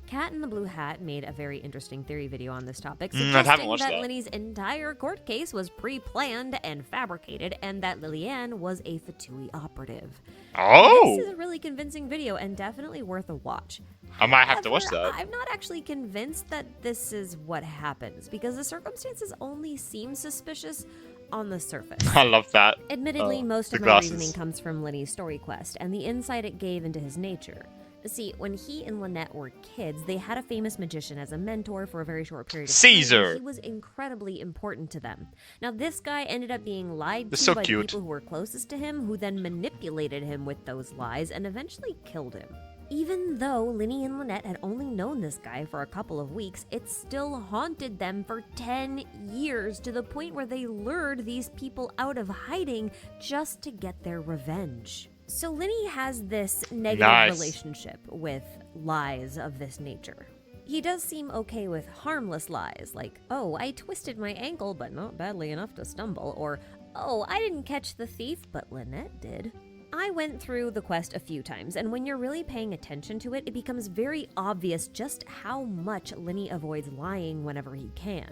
Cat in the Blue Hat made a very interesting theory video on this topic, I haven't suggesting watched that that. Linny's entire court case was pre-planned and fabricated, and that Liliane was a Fatui operative. This is Oh, a really convincing video and definitely worth a watch. I might have to watch However, that. I'm not actually convinced that this is what happens, because the circumstances only seem suspicious on the surface. I love that. Admittedly, Oh, most the of my glasses. reasoning comes from Linny's story quest and the insight it gave into his nature. See, when he and Lynette were kids, they had a famous magician as a mentor for a very short period of time. Caesar. And he was incredibly important to them. Now, this guy ended up being lied They're to so by cute. the people who were closest to him, who then manipulated him with those lies and eventually killed him. Even though Linny and Lynette had only known this guy for a couple of weeks, it still haunted them for 10 years, to the point where they lured these people out of hiding just to get their revenge. So Linny has this negative Nice. relationship with lies of this nature. He does seem okay with harmless lies, like, "Oh, I twisted my ankle, but not badly enough to stumble," or, "Oh, I didn't catch the thief, but Lynette did." I went through the quest a few times, and when you're really paying attention to it, it becomes very obvious just how much Linny avoids lying whenever he can.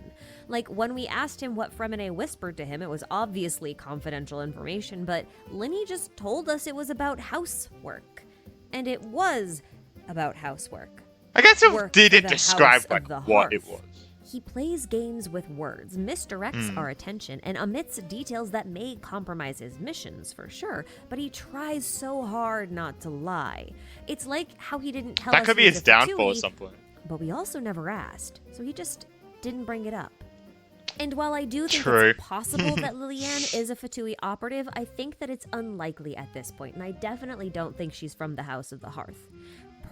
Like, when we asked him what Fremine whispered to him, it was obviously confidential information, but Linny just told us it was about housework. And it was about housework. I guess it work didn't for the describe House of like the what it Hearth. was. He plays games with words, misdirects our attention, and omits details that may compromise his missions, for sure, but he tries so hard not to lie. It's like how he didn't tell us That could be he was his a downfall at Fatui, some point. but we also never asked, so he just didn't bring it up. And while I do think True. it's possible that Lillian is a Fatui operative, I think that it's unlikely at this point, and I definitely don't think she's from the House of the Hearth.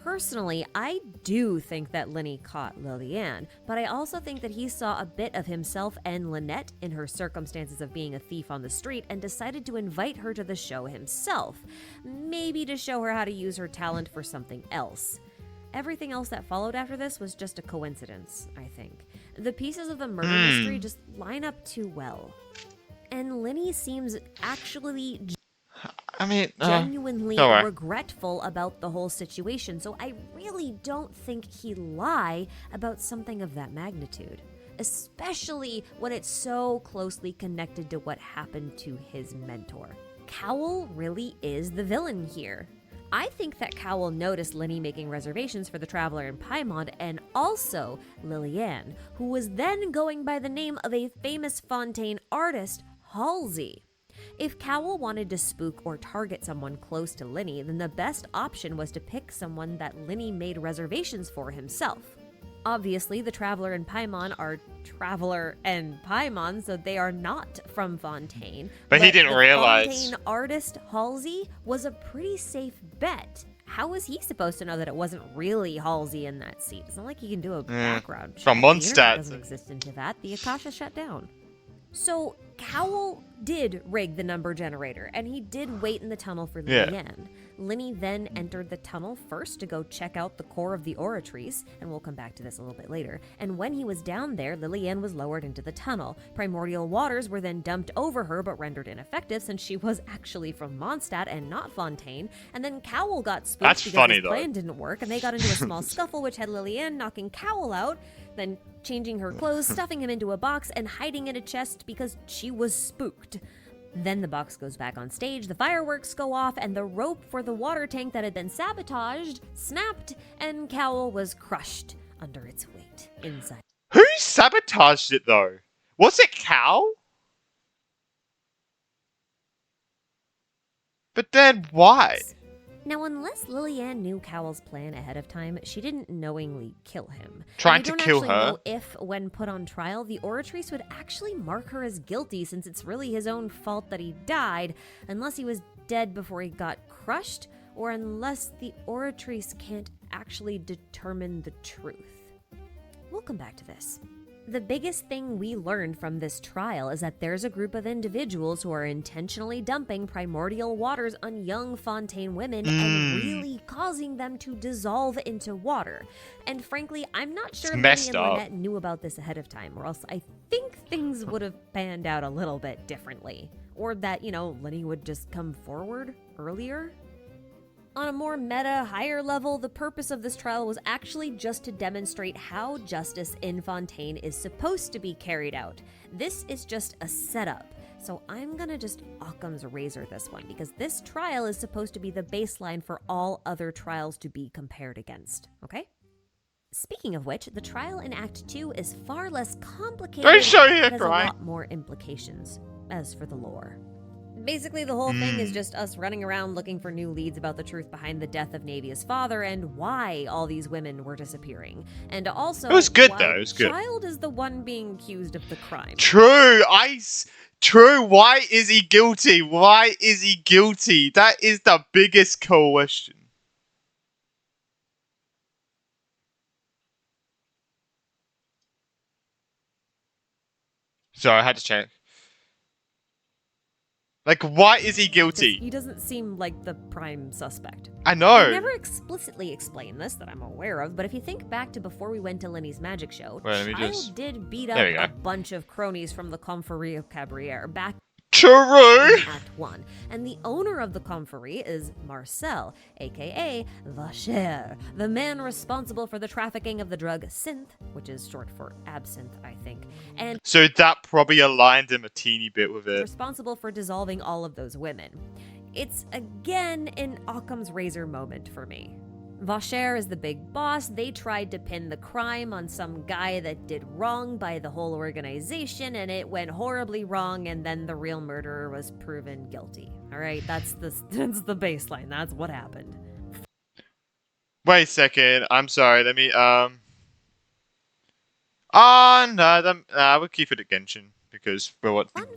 Personally, I do think that Lenny caught Lillian, but I also think that he saw a bit of himself and Lynette in her circumstances of being a thief on the street and decided to invite her to the show himself, maybe to show her how to use her talent for something else. Everything else that followed after this was just a coincidence, I think. The pieces of the murder mystery just line up too well. And Lenny seems actually I mean, genuinely don't worry. regretful about the whole situation, so I really don't think he'd lie about something of that magnitude, especially when it's so closely connected to what happened to his mentor. Cowell really is the villain here. I think that Cowell noticed Lenny making reservations for the Traveler in Paimon and also Lillian, who was then going by the name of a famous Fontaine artist, Halsey. If Cowell wanted to spook or target someone close to Lenny, then the best option was to pick someone that Lenny made reservations for himself. Obviously, the Traveler and Paimon are Traveler and Paimon, so they are not from Fontaine. But he didn't the realize. Fontaine artist Halsey was a pretty safe bet. How was he supposed to know that it wasn't really Halsey in that seat? It's not like he can do a background check. From The internet Mondstadt. doesn't exist into that. The Akasha shut down. So Cowell did rig the number generator, and he did wait in the tunnel for Yeah. Lillian. Lenny then entered the tunnel first to go check out the core of the Oratrice, and we'll come back to this a little bit later. And when he was down there, Lillian was lowered into the tunnel. Primordial waters were then dumped over her, but rendered ineffective since she was actually from Mondstadt and not Fontaine. And then Cowell got spooked That's because funny, his though. plan didn't work, and they got into a small scuffle, which had Lillian knocking Cowell out, then changing her clothes, stuffing him into a box, and hiding in a chest because she was spooked. Then the box goes back on stage, the fireworks go off, and the rope for the water tank that had been sabotaged snapped, and Cowell was crushed under its weight inside. Who sabotaged it though? Was it Cal? But then why? Now, unless Lillian knew Cowell's plan ahead of time, she didn't knowingly kill him. Trying And to I kill don't actually her? know if, when put on trial, the Oratrice would actually mark her as guilty, since it's really his own fault that he died, unless he was dead before he got crushed, or unless the Oratrice can't actually determine the truth. We'll come back to this. The biggest thing we learned from this trial is that there's a group of individuals who are intentionally dumping primordial waters on young Fontaine women and really causing them to dissolve into water. And frankly, I'm not sure It's Lenny messed and up. Lynette knew about this ahead of time, or else I think things would have panned out a little bit differently. Or that, Lenny would just come forward earlier. On a more meta, higher level, the purpose of this trial was actually just to demonstrate how justice in Fontaine is supposed to be carried out. This is just a setup, so I'm gonna just Occam's razor this one, because this trial is supposed to be the baseline for all other trials to be compared against, okay? Speaking of which, the trial in Act 2 is far less complicated Don't show you and has a crying. lot more implications. As for the lore, basically, the whole thing is just us running around looking for new leads about the truth behind the death of Navia's father and why all these women were disappearing. And also, It was good, why though, it was good. Child is the one being accused of the crime. True, True, why is he guilty? Why is he guilty? That is the biggest question. Sorry, I had to check. Like, why is he guilty? He doesn't seem like the prime suspect. I know. They never explicitly explain this that I'm aware of, but if you think back to before we went to Lenny's magic show, Wait, let me Child just- did beat There we up go. a bunch of cronies from the Confrérie of Cabriere back True. in Act 1. And the owner of the Confrérie is Marcel, aka Vacher, the man responsible for the trafficking of the drug synth, which is short for absinthe, I think, and So that probably aligned him a teeny bit with it. responsible for dissolving all of those women. It's again an Occam's razor moment for me. Vaucher is the big boss. They tried to pin the crime on some guy that did wrong by the whole organization, and it went horribly wrong, and then the real murderer was proven guilty. All right, that's the baseline. That's what happened. Wait a second. I'm sorry. Let me no, we'll keep it at Genshin because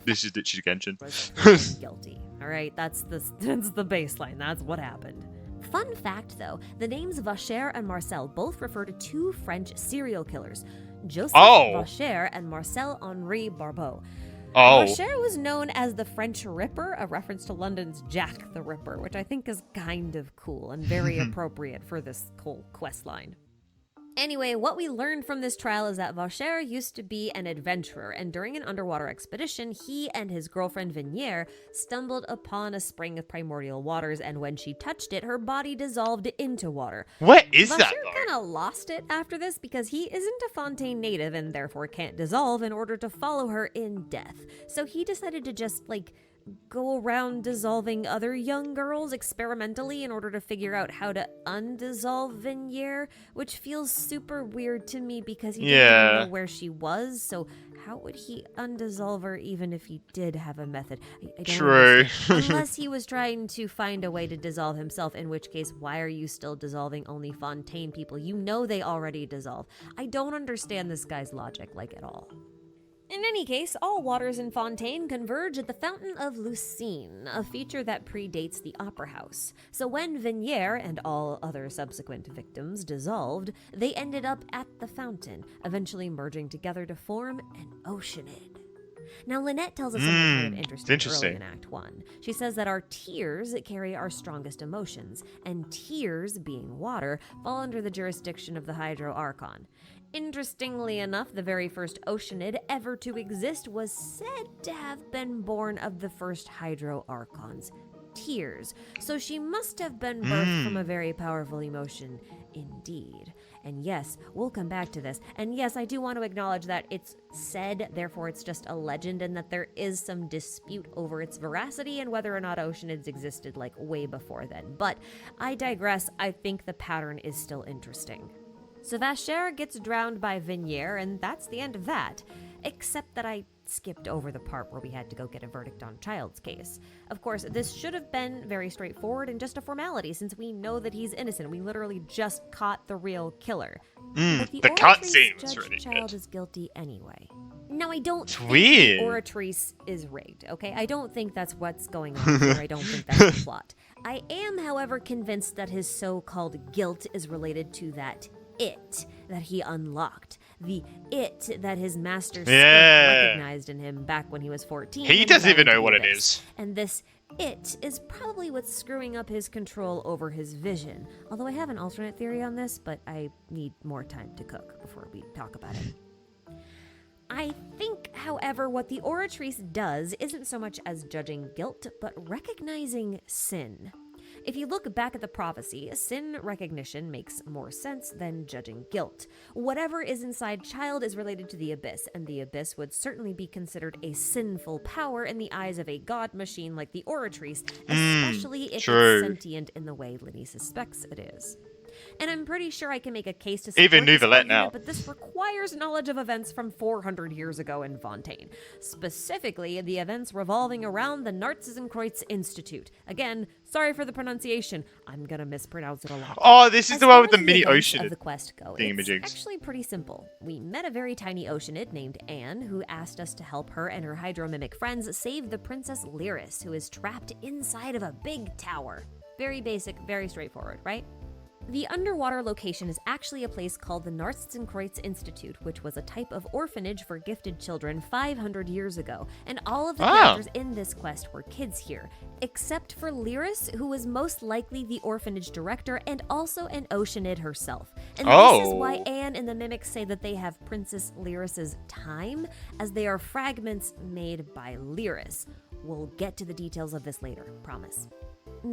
this is literally Genshin. Was proven guilty. All right, that's the baseline. That's what happened. Fun fact, though, the names Vaucher and Marcel both refer to two French serial killers, Joseph Vaucher and Marcel Henri Barbeau. Vaucher was known as the French Ripper, a reference to London's Jack the Ripper, which I think is kind of cool and very appropriate for this whole quest line. Anyway, what we learned from this trial is that Vaucher used to be an adventurer, and during an underwater expedition, he and his girlfriend Vignier stumbled upon a spring of primordial waters, and when she touched it, her body dissolved into water. What is Vaucher that, kind of lost it after this because he isn't a Fontaine native and therefore can't dissolve in order to follow her in death. So he decided to just, go around dissolving other young girls experimentally in order to figure out how to undissolve Vignier, which feels super weird to me because he didn't even know where she was, so how would he undissolve her even if he did have a method? I don't understand. Unless he was trying to find a way to dissolve himself, in which case, why are you still dissolving only Fontaine people? You know they already dissolve. I don't understand this guy's logic, at all. In any case, all waters in Fontaine converge at the Fountain of Lucine, a feature that predates the Opera House. So when Vignier and all other subsequent victims dissolved, they ended up at the fountain, eventually merging together to form an oceanid. Now, Lynette tells us something kind of interesting early in Act 1. She says that our tears carry our strongest emotions, and tears, being water, fall under the jurisdiction of the Hydro Archon. Interestingly enough, the very first oceanid ever to exist was said to have been born of the first Hydro Archons, tears. So she must have been birthed from a very powerful emotion indeed. And yes, we'll come back to this. And yes, I do want to acknowledge that it's said, therefore it's just a legend, and that there is some dispute over its veracity and whether or not oceanids existed way before then. But I digress. I think the pattern is still interesting. So Vaucher gets drowned by Vignier, and that's the end of that. Except that I skipped over the part where we had to go get a verdict on Child's case. Of course, this should have been very straightforward and just a formality, since we know that he's innocent. We literally just caught the real killer. But the cutscene was judge really Child good. is guilty anyway. Now, I don't think weird. the Oratrice is rigged, okay? I don't think that's what's going on here. I don't think that's the plot. I am, however, convinced that his so-called guilt is related to that it that he unlocked, the it that his master recognized in him back when he was 14. He doesn't even know what it is. And this it is probably what's screwing up his control over his vision. Although I have an alternate theory on this, but I need more time to cook before we talk about it. I think, however, what the Oratrice does isn't so much as judging guilt, but recognizing sin. If you look back at the prophecy, sin recognition makes more sense than judging guilt. Whatever is inside Child is related to the Abyss, and the Abyss would certainly be considered a sinful power in the eyes of a god machine like the Oratrice, especially if it's sentient in the way Linny suspects it is. And I'm pretty sure I can make a case to support even this Nouvellette argument, now. but this requires knowledge of events from 400 years ago in Fontaine. Specifically, the events revolving around the Narcissenkreuz Institute. Again, sorry for the pronunciation. I'm gonna mispronounce it a lot. Oh, this is As the one far with the as mini events ocean. of the quest go, thingamajigs. it's actually pretty simple. We met a very tiny oceanid named Anne, who asked us to help her and her hydromimic friends save the Princess Lyris, who is trapped inside of a big tower. Very basic, very straightforward, right? The underwater location is actually a place called the Narcissenkreuz Institute, which was a type of orphanage for gifted children 500 years ago, and all of the characters in this quest were kids here, except for Lyris, who was most likely the orphanage director and also an oceanid herself. And this is why Anne and the mimics say that they have Princess Lyris's time, as they are fragments made by Lyris. We'll get to the details of this later, promise.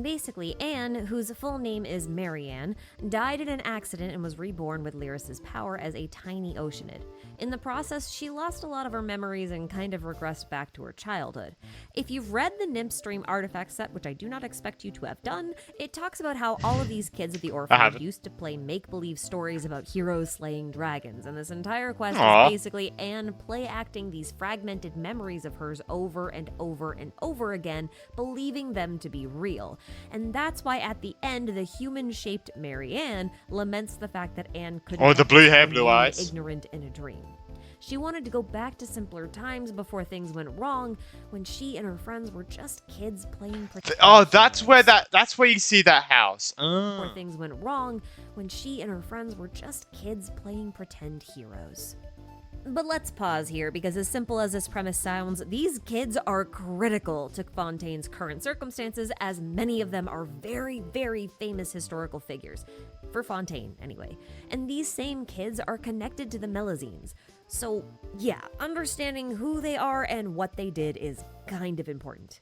Basically, Anne, whose full name is Marianne, died in an accident and was reborn with Lyris's power as a tiny Oceanid. In the process, she lost a lot of her memories and kind of regressed back to her childhood. If you've read the Nymph Stream artifact set, which I do not expect you to have done, it talks about how all of these kids at the orphanage used to play make-believe stories about heroes slaying dragons, and this entire quest is basically Anne play-acting these fragmented memories of hers over and over and over again, believing them to be real. And that's why at the end, the human-shaped Marianne laments the fact that Anne couldn't the blue hair, blue eyes. ignorant in a dream. She wanted to go back to simpler times before things went wrong, when she and her friends were just kids playing pretend. Oh, that's where you see that house. Before things went wrong, when she and her friends were just kids playing pretend heroes. But let's pause here, because as simple as this premise sounds, these kids are critical to Fontaine's current circumstances, as many of them are very, very famous historical figures. For Fontaine, anyway. And these same kids are connected to the Melusines. So, yeah, understanding who they are and what they did is kind of important.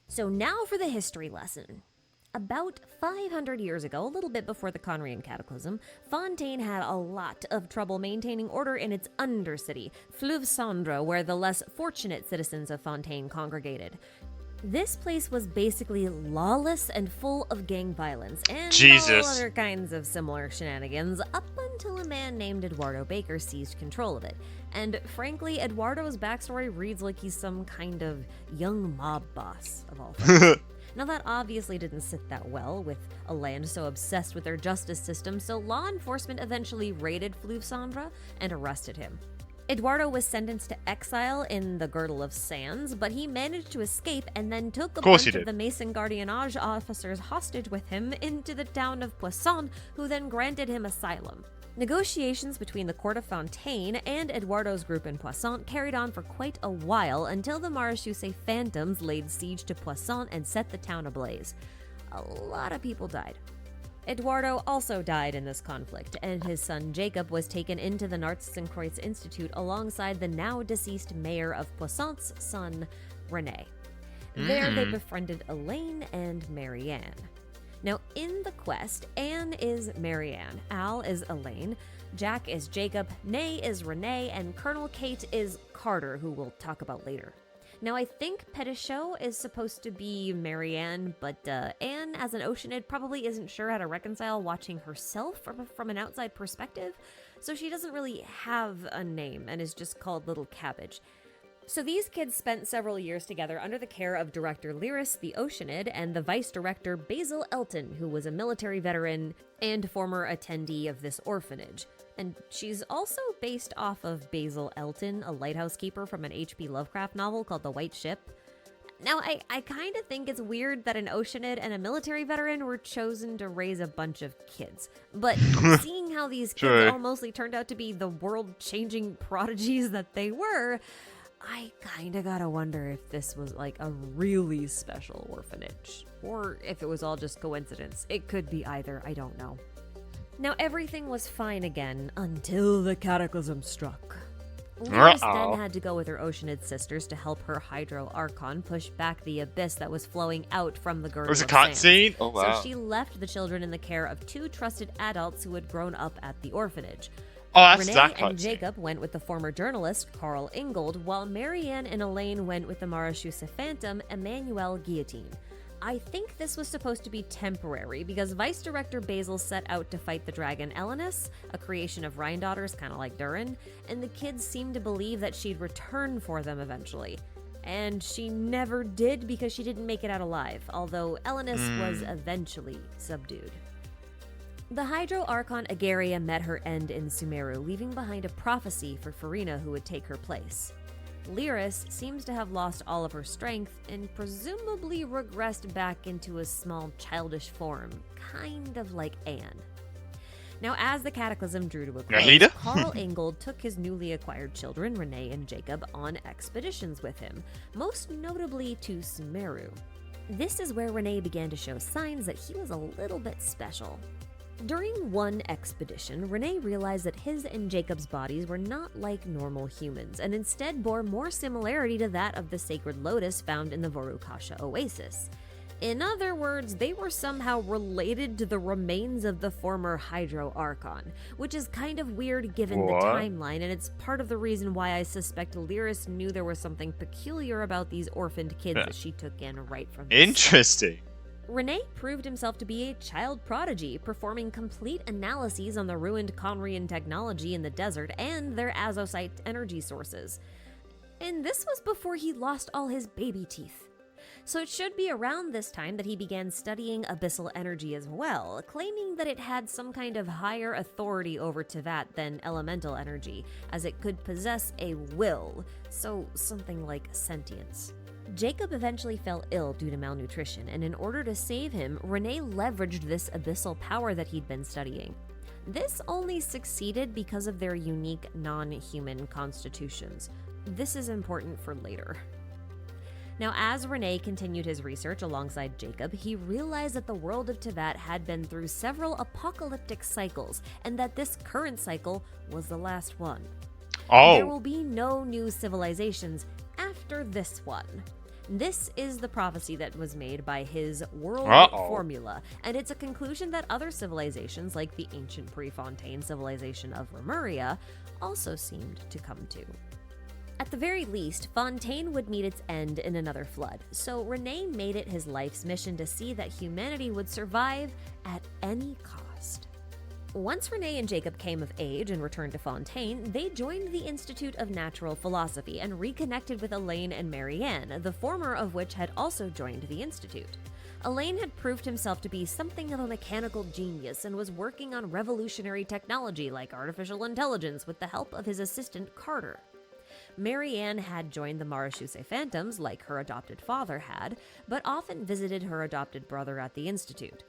So now for the history lesson. About 500 years ago, a little bit before the Conrian Cataclysm, Fontaine had a lot of trouble maintaining order in its undercity, Fleuve Cendre, where the less fortunate citizens of Fontaine congregated. This place was basically lawless and full of gang violence and all other kinds of similar shenanigans, up until a man named Eduardo Baker seized control of it. And frankly, Eduardo's backstory reads like he's some kind of young mob boss, of all things. Now that obviously didn't sit that well with a land so obsessed with their justice system, so law enforcement eventually raided Fleuve Cendre and arrested him. Eduardo was sentenced to exile in the Girdle of Sands, but he managed to escape and then took a bunch of the Mason Gardiennage officers hostage with him into the town of Poisson, who then granted him asylum. Negotiations between the court of Fontaine and Eduardo's group in Poisson carried on for quite a while until the Marechaussee Phantoms laid siege to Poisson and set the town ablaze. A lot of people died. Eduardo also died in this conflict, and his son Jacob was taken into the Nartzenkreuz Institute alongside the now-deceased mayor of Poisson's son, René. There they befriended Elaine and Marianne. Now, in the quest, Anne is Marianne, Al is Elaine, Jack is Jacob, Nay is René, and Colonel Kate is Carter, who we'll talk about later. Now, I think Petichot is supposed to be Marianne, but Anne, as an Oceanid, probably isn't sure how to reconcile watching herself from an outside perspective, so she doesn't really have a name and is just called Little Cabbage. So these kids spent several years together under the care of Director Lyris, the Oceanid, and the Vice Director Basil Elton, who was a military veteran and former attendee of this orphanage. And she's also based off of Basil Elton, a lighthouse keeper from an H.P. Lovecraft novel called The White Ship. Now, I kind of think it's weird that an Oceanid and a military veteran were chosen to raise a bunch of kids. But seeing how these kids all mostly turned out to be the world-changing prodigies that they were, I kinda gotta wonder if this was like a really special orphanage, or if it was all just coincidence. It could be either, I don't know. Now everything was fine again until the cataclysm struck. Lyris then had to go with her Oceanid sisters to help her Hydro Archon push back the abyss that was flowing out from the Girdle of Sands. It was a cutscene? Oh wow. So she left the children in the care of two trusted adults who had grown up at the orphanage. Oh, that's René that and cutscene. Jacob went with the former journalist, Carl Ingold, while Marianne and Elaine went with the Marechaussee Phantom, Emmanuel Guillotine. I think this was supposed to be temporary, because Vice Director Basil set out to fight the dragon Elenus, a creation of Rhine daughters, kind of like Durin, and the kids seemed to believe that she'd return for them eventually. And she never did, because she didn't make it out alive, although Elenus was eventually subdued. The Hydro Archon Agaria met her end in Sumeru, leaving behind a prophecy for Farina who would take her place. Lyris seems to have lost all of her strength and presumably regressed back into a small childish form, kind of like Anne. Now, as the cataclysm drew to a close, Carl Ingold took his newly acquired children, René and Jacob, on expeditions with him, most notably to Sumeru. This is where René began to show signs that he was a little bit special. During one expedition, René realized that his and Jacob's bodies were not like normal humans, and instead bore more similarity to that of the sacred lotus found in the Vorukasha oasis. In other words, they were somehow related to the remains of the former Hydro Archon, which is kind of weird given What? the timeline, and it's part of the reason why I suspect Lyris knew there was something peculiar about these orphaned kids that she took in right from the start. Interesting. Rene proved himself to be a child prodigy, performing complete analyses on the ruined Conrian technology in the desert and their azosite energy sources. And this was before he lost all his baby teeth. So it should be around this time that he began studying abyssal energy as well, claiming that it had some kind of higher authority over Tevat than elemental energy, as it could possess a will, so something like sentience. Jacob eventually fell ill due to malnutrition, and in order to save him, Rene leveraged this abyssal power that he'd been studying. This only succeeded because of their unique non-human constitutions. This is important for later. Now, as Rene continued his research alongside Jacob, he realized that the world of Tevat had been through several apocalyptic cycles, and that this current cycle was the last one. There will be no new civilizations after this one. This is the prophecy that was made by his world formula, and it's a conclusion that other civilizations, like the ancient Prefontaine civilization of Remuria, also seemed to come to. At the very least, Fontaine would meet its end in another flood, so Rene made it his life's mission to see that humanity would survive at any cost. Once Rene and Jacob came of age and returned to Fontaine, they joined the Institute of Natural Philosophy and reconnected with Elaine and Marianne, the former of which had also joined the Institute. Elaine had proved himself to be something of a mechanical genius and was working on revolutionary technology like artificial intelligence with the help of his assistant Carter. Marianne had joined the Marechaussee Phantoms like her adopted father had, but often visited her adopted brother at the Institute.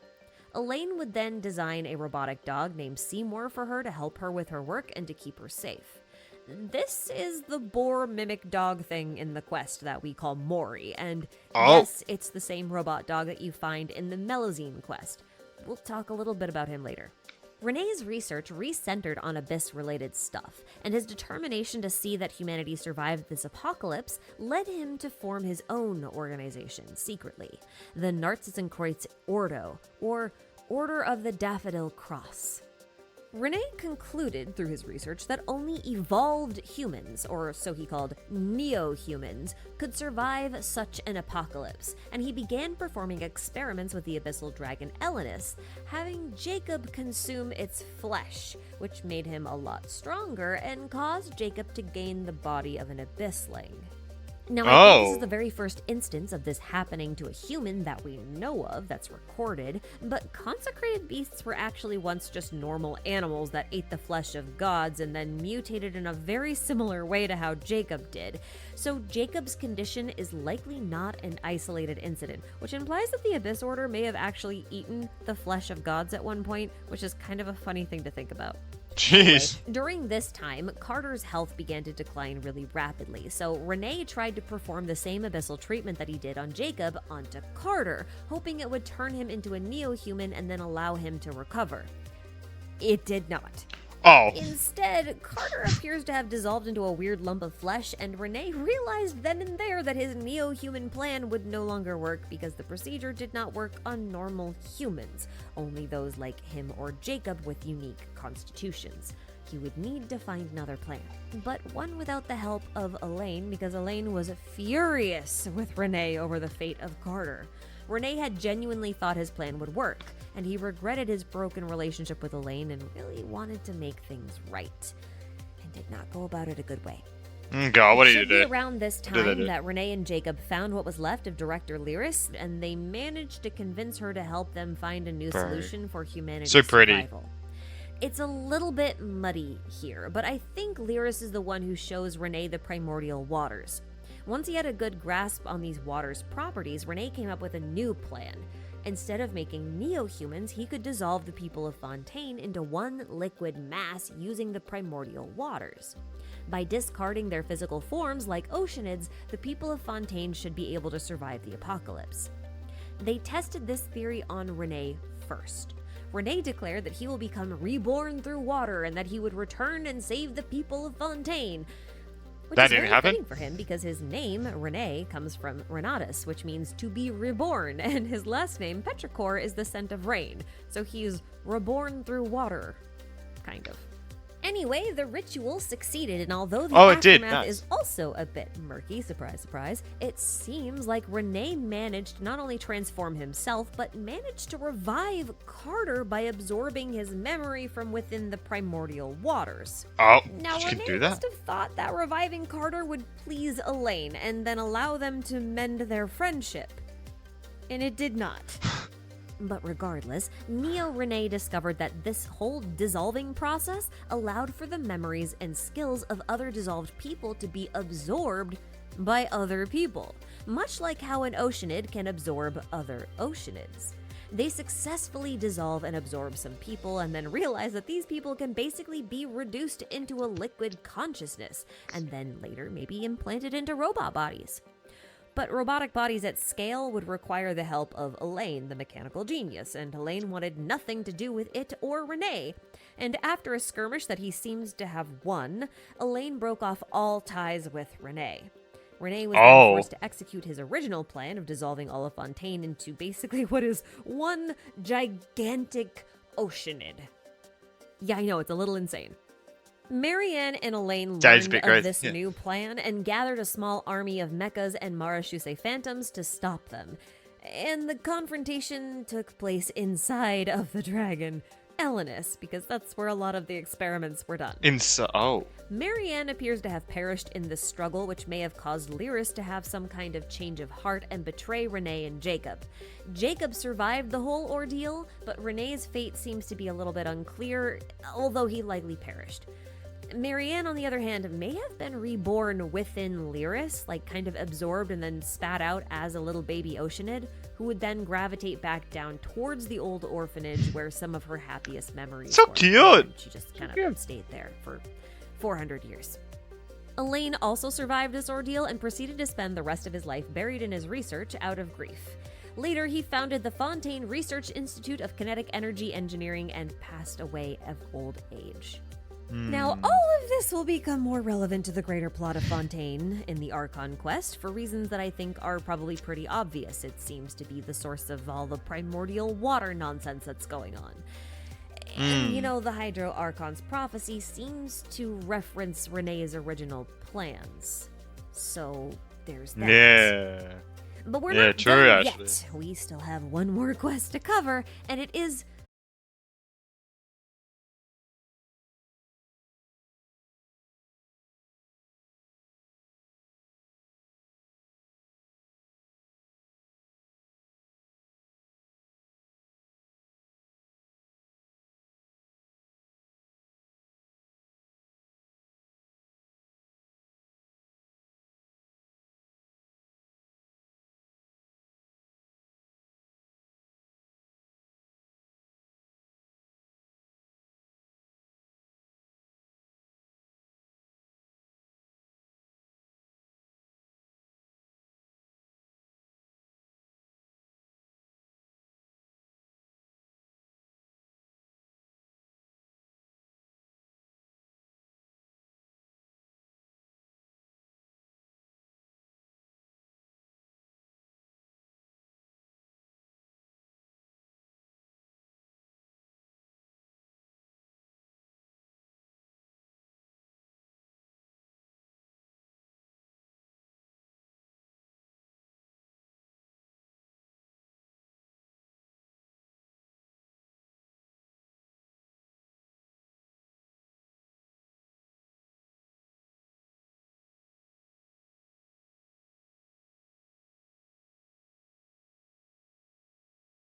Elaine would then design a robotic dog named Seymour for her to help her with her work and to keep her safe. This is the boar mimic dog thing in the quest that we call Mori, and yes, it's the same robot dog that you find in the Melazine quest. We'll talk a little bit about him later. Rene's research recentered on Abyss-related stuff, and his determination to see that humanity survived this apocalypse led him to form his own organization secretly, the Narzisenkreuz Ordo, or Order of the Daffodil Cross. Rene concluded through his research that only evolved humans, or so he called neo-humans, could survive such an apocalypse, and he began performing experiments with the abyssal dragon Elenus, having Jacob consume its flesh, which made him a lot stronger and caused Jacob to gain the body of an abyssling. Now, I think this is the very first instance of this happening to a human that we know of that's recorded, but consecrated beasts were actually once just normal animals that ate the flesh of gods and then mutated in a very similar way to how Jacob did. So Jacob's condition is likely not an isolated incident, which implies that the Abyss Order may have actually eaten the flesh of gods at one point, which is kind of a funny thing to think about. Jeez. Anyway, during this time, Carter's health began to decline really rapidly, so Rene tried to perform the same abyssal treatment that he did on Jacob onto Carter, hoping it would turn him into a neo-human and then allow him to recover. It did not. Instead, Carter appears to have dissolved into a weird lump of flesh, and Rene realized then and there that his neo-human plan would no longer work because the procedure did not work on normal humans, only those like him or Jacob with unique constitutions. He would need to find another plan, but one without the help of Elaine, because Elaine was furious with Rene over the fate of Carter. Rene had genuinely thought his plan would work, and he regretted his broken relationship with Elaine and really wanted to make things right, and did not go about it a good way. God, what did you It should do? be around this time that Rene and Jacob found what was left of Director Lyris, and they managed to convince her to help them find a new solution for humanity's survival. It's a little bit muddy here, but I think Lyris is the one who shows Rene the primordial waters. Once he had a good grasp on these waters' properties, Rene came up with a new plan. Instead of making neo-humans, he could dissolve the people of Fontaine into one liquid mass using the primordial waters. By discarding their physical forms like oceanids, the people of Fontaine should be able to survive the apocalypse. They tested this theory on Rene first. Rene declared that he will become reborn through water and that he would return and save the people of Fontaine. Which That is didn't very happen? fitting for him because his name, Rene, comes from Renatus, which means to be reborn, and his last name, Petrichor, is the scent of rain. So he's reborn through water, kind of. Anyway, the ritual succeeded, and although the Oh, it did, aftermath nice. is also a bit murky, surprise, surprise, it seems like Rene managed to not only transform himself, but managed to revive Carter by absorbing his memory from within the primordial waters. Oh, Now, you can Rene do that? must have thought that reviving Carter would please Elaine and then allow them to mend their friendship. And it did not. But regardless, Neo Rene discovered that this whole dissolving process allowed for the memories and skills of other dissolved people to be absorbed by other people, much like how an Oceanid can absorb other Oceanids. They successfully dissolve and absorb some people and then realize that these people can basically be reduced into a liquid consciousness and then later maybe implanted into robot bodies. But robotic bodies at scale would require the help of Elaine, the mechanical genius, and Elaine wanted nothing to do with it or Rene. And after a skirmish that he seems to have won, Elaine broke off all ties with Rene. Rene was then forced to execute his original plan of dissolving Olifontaine into basically what is one gigantic Oceanid. Yeah, I know, it's a little insane. Marianne and Elaine That is a learned bit of crazy, this yeah. new plan and gathered a small army of mechas and Marashuse phantoms to stop them. And the confrontation took place inside of the dragon, Elenus, because that's where a lot of the experiments were done. Oh. Marianne appears to have perished in this struggle, which may have caused Lyris to have some kind of change of heart and betray Rene and Jacob. Jacob survived the whole ordeal, but Rene's fate seems to be a little bit unclear, although he likely perished. Marianne, on the other hand, may have been reborn within Lyris, like kind of absorbed and then spat out as a little baby Oceanid, who would then gravitate back down towards the old orphanage where some of her happiest memories So were. cute! And she just kind of stayed there for 400 years. Elaine also survived this ordeal and proceeded to spend the rest of his life buried in his research out of grief. Later, he founded the Fontaine Research Institute of Kinetic Energy Engineering and passed away of old age. Now, all of this will become more relevant to the greater plot of Fontaine in the Archon quest for reasons that I think are probably pretty obvious. It seems to be the source of all the primordial water nonsense that's going on. And, you know, the Hydro Archon's prophecy seems to reference Rene's original plans. So, there's that. Yeah. But we're Yeah, not true, done actually. yet. We still have one more quest to cover, and it is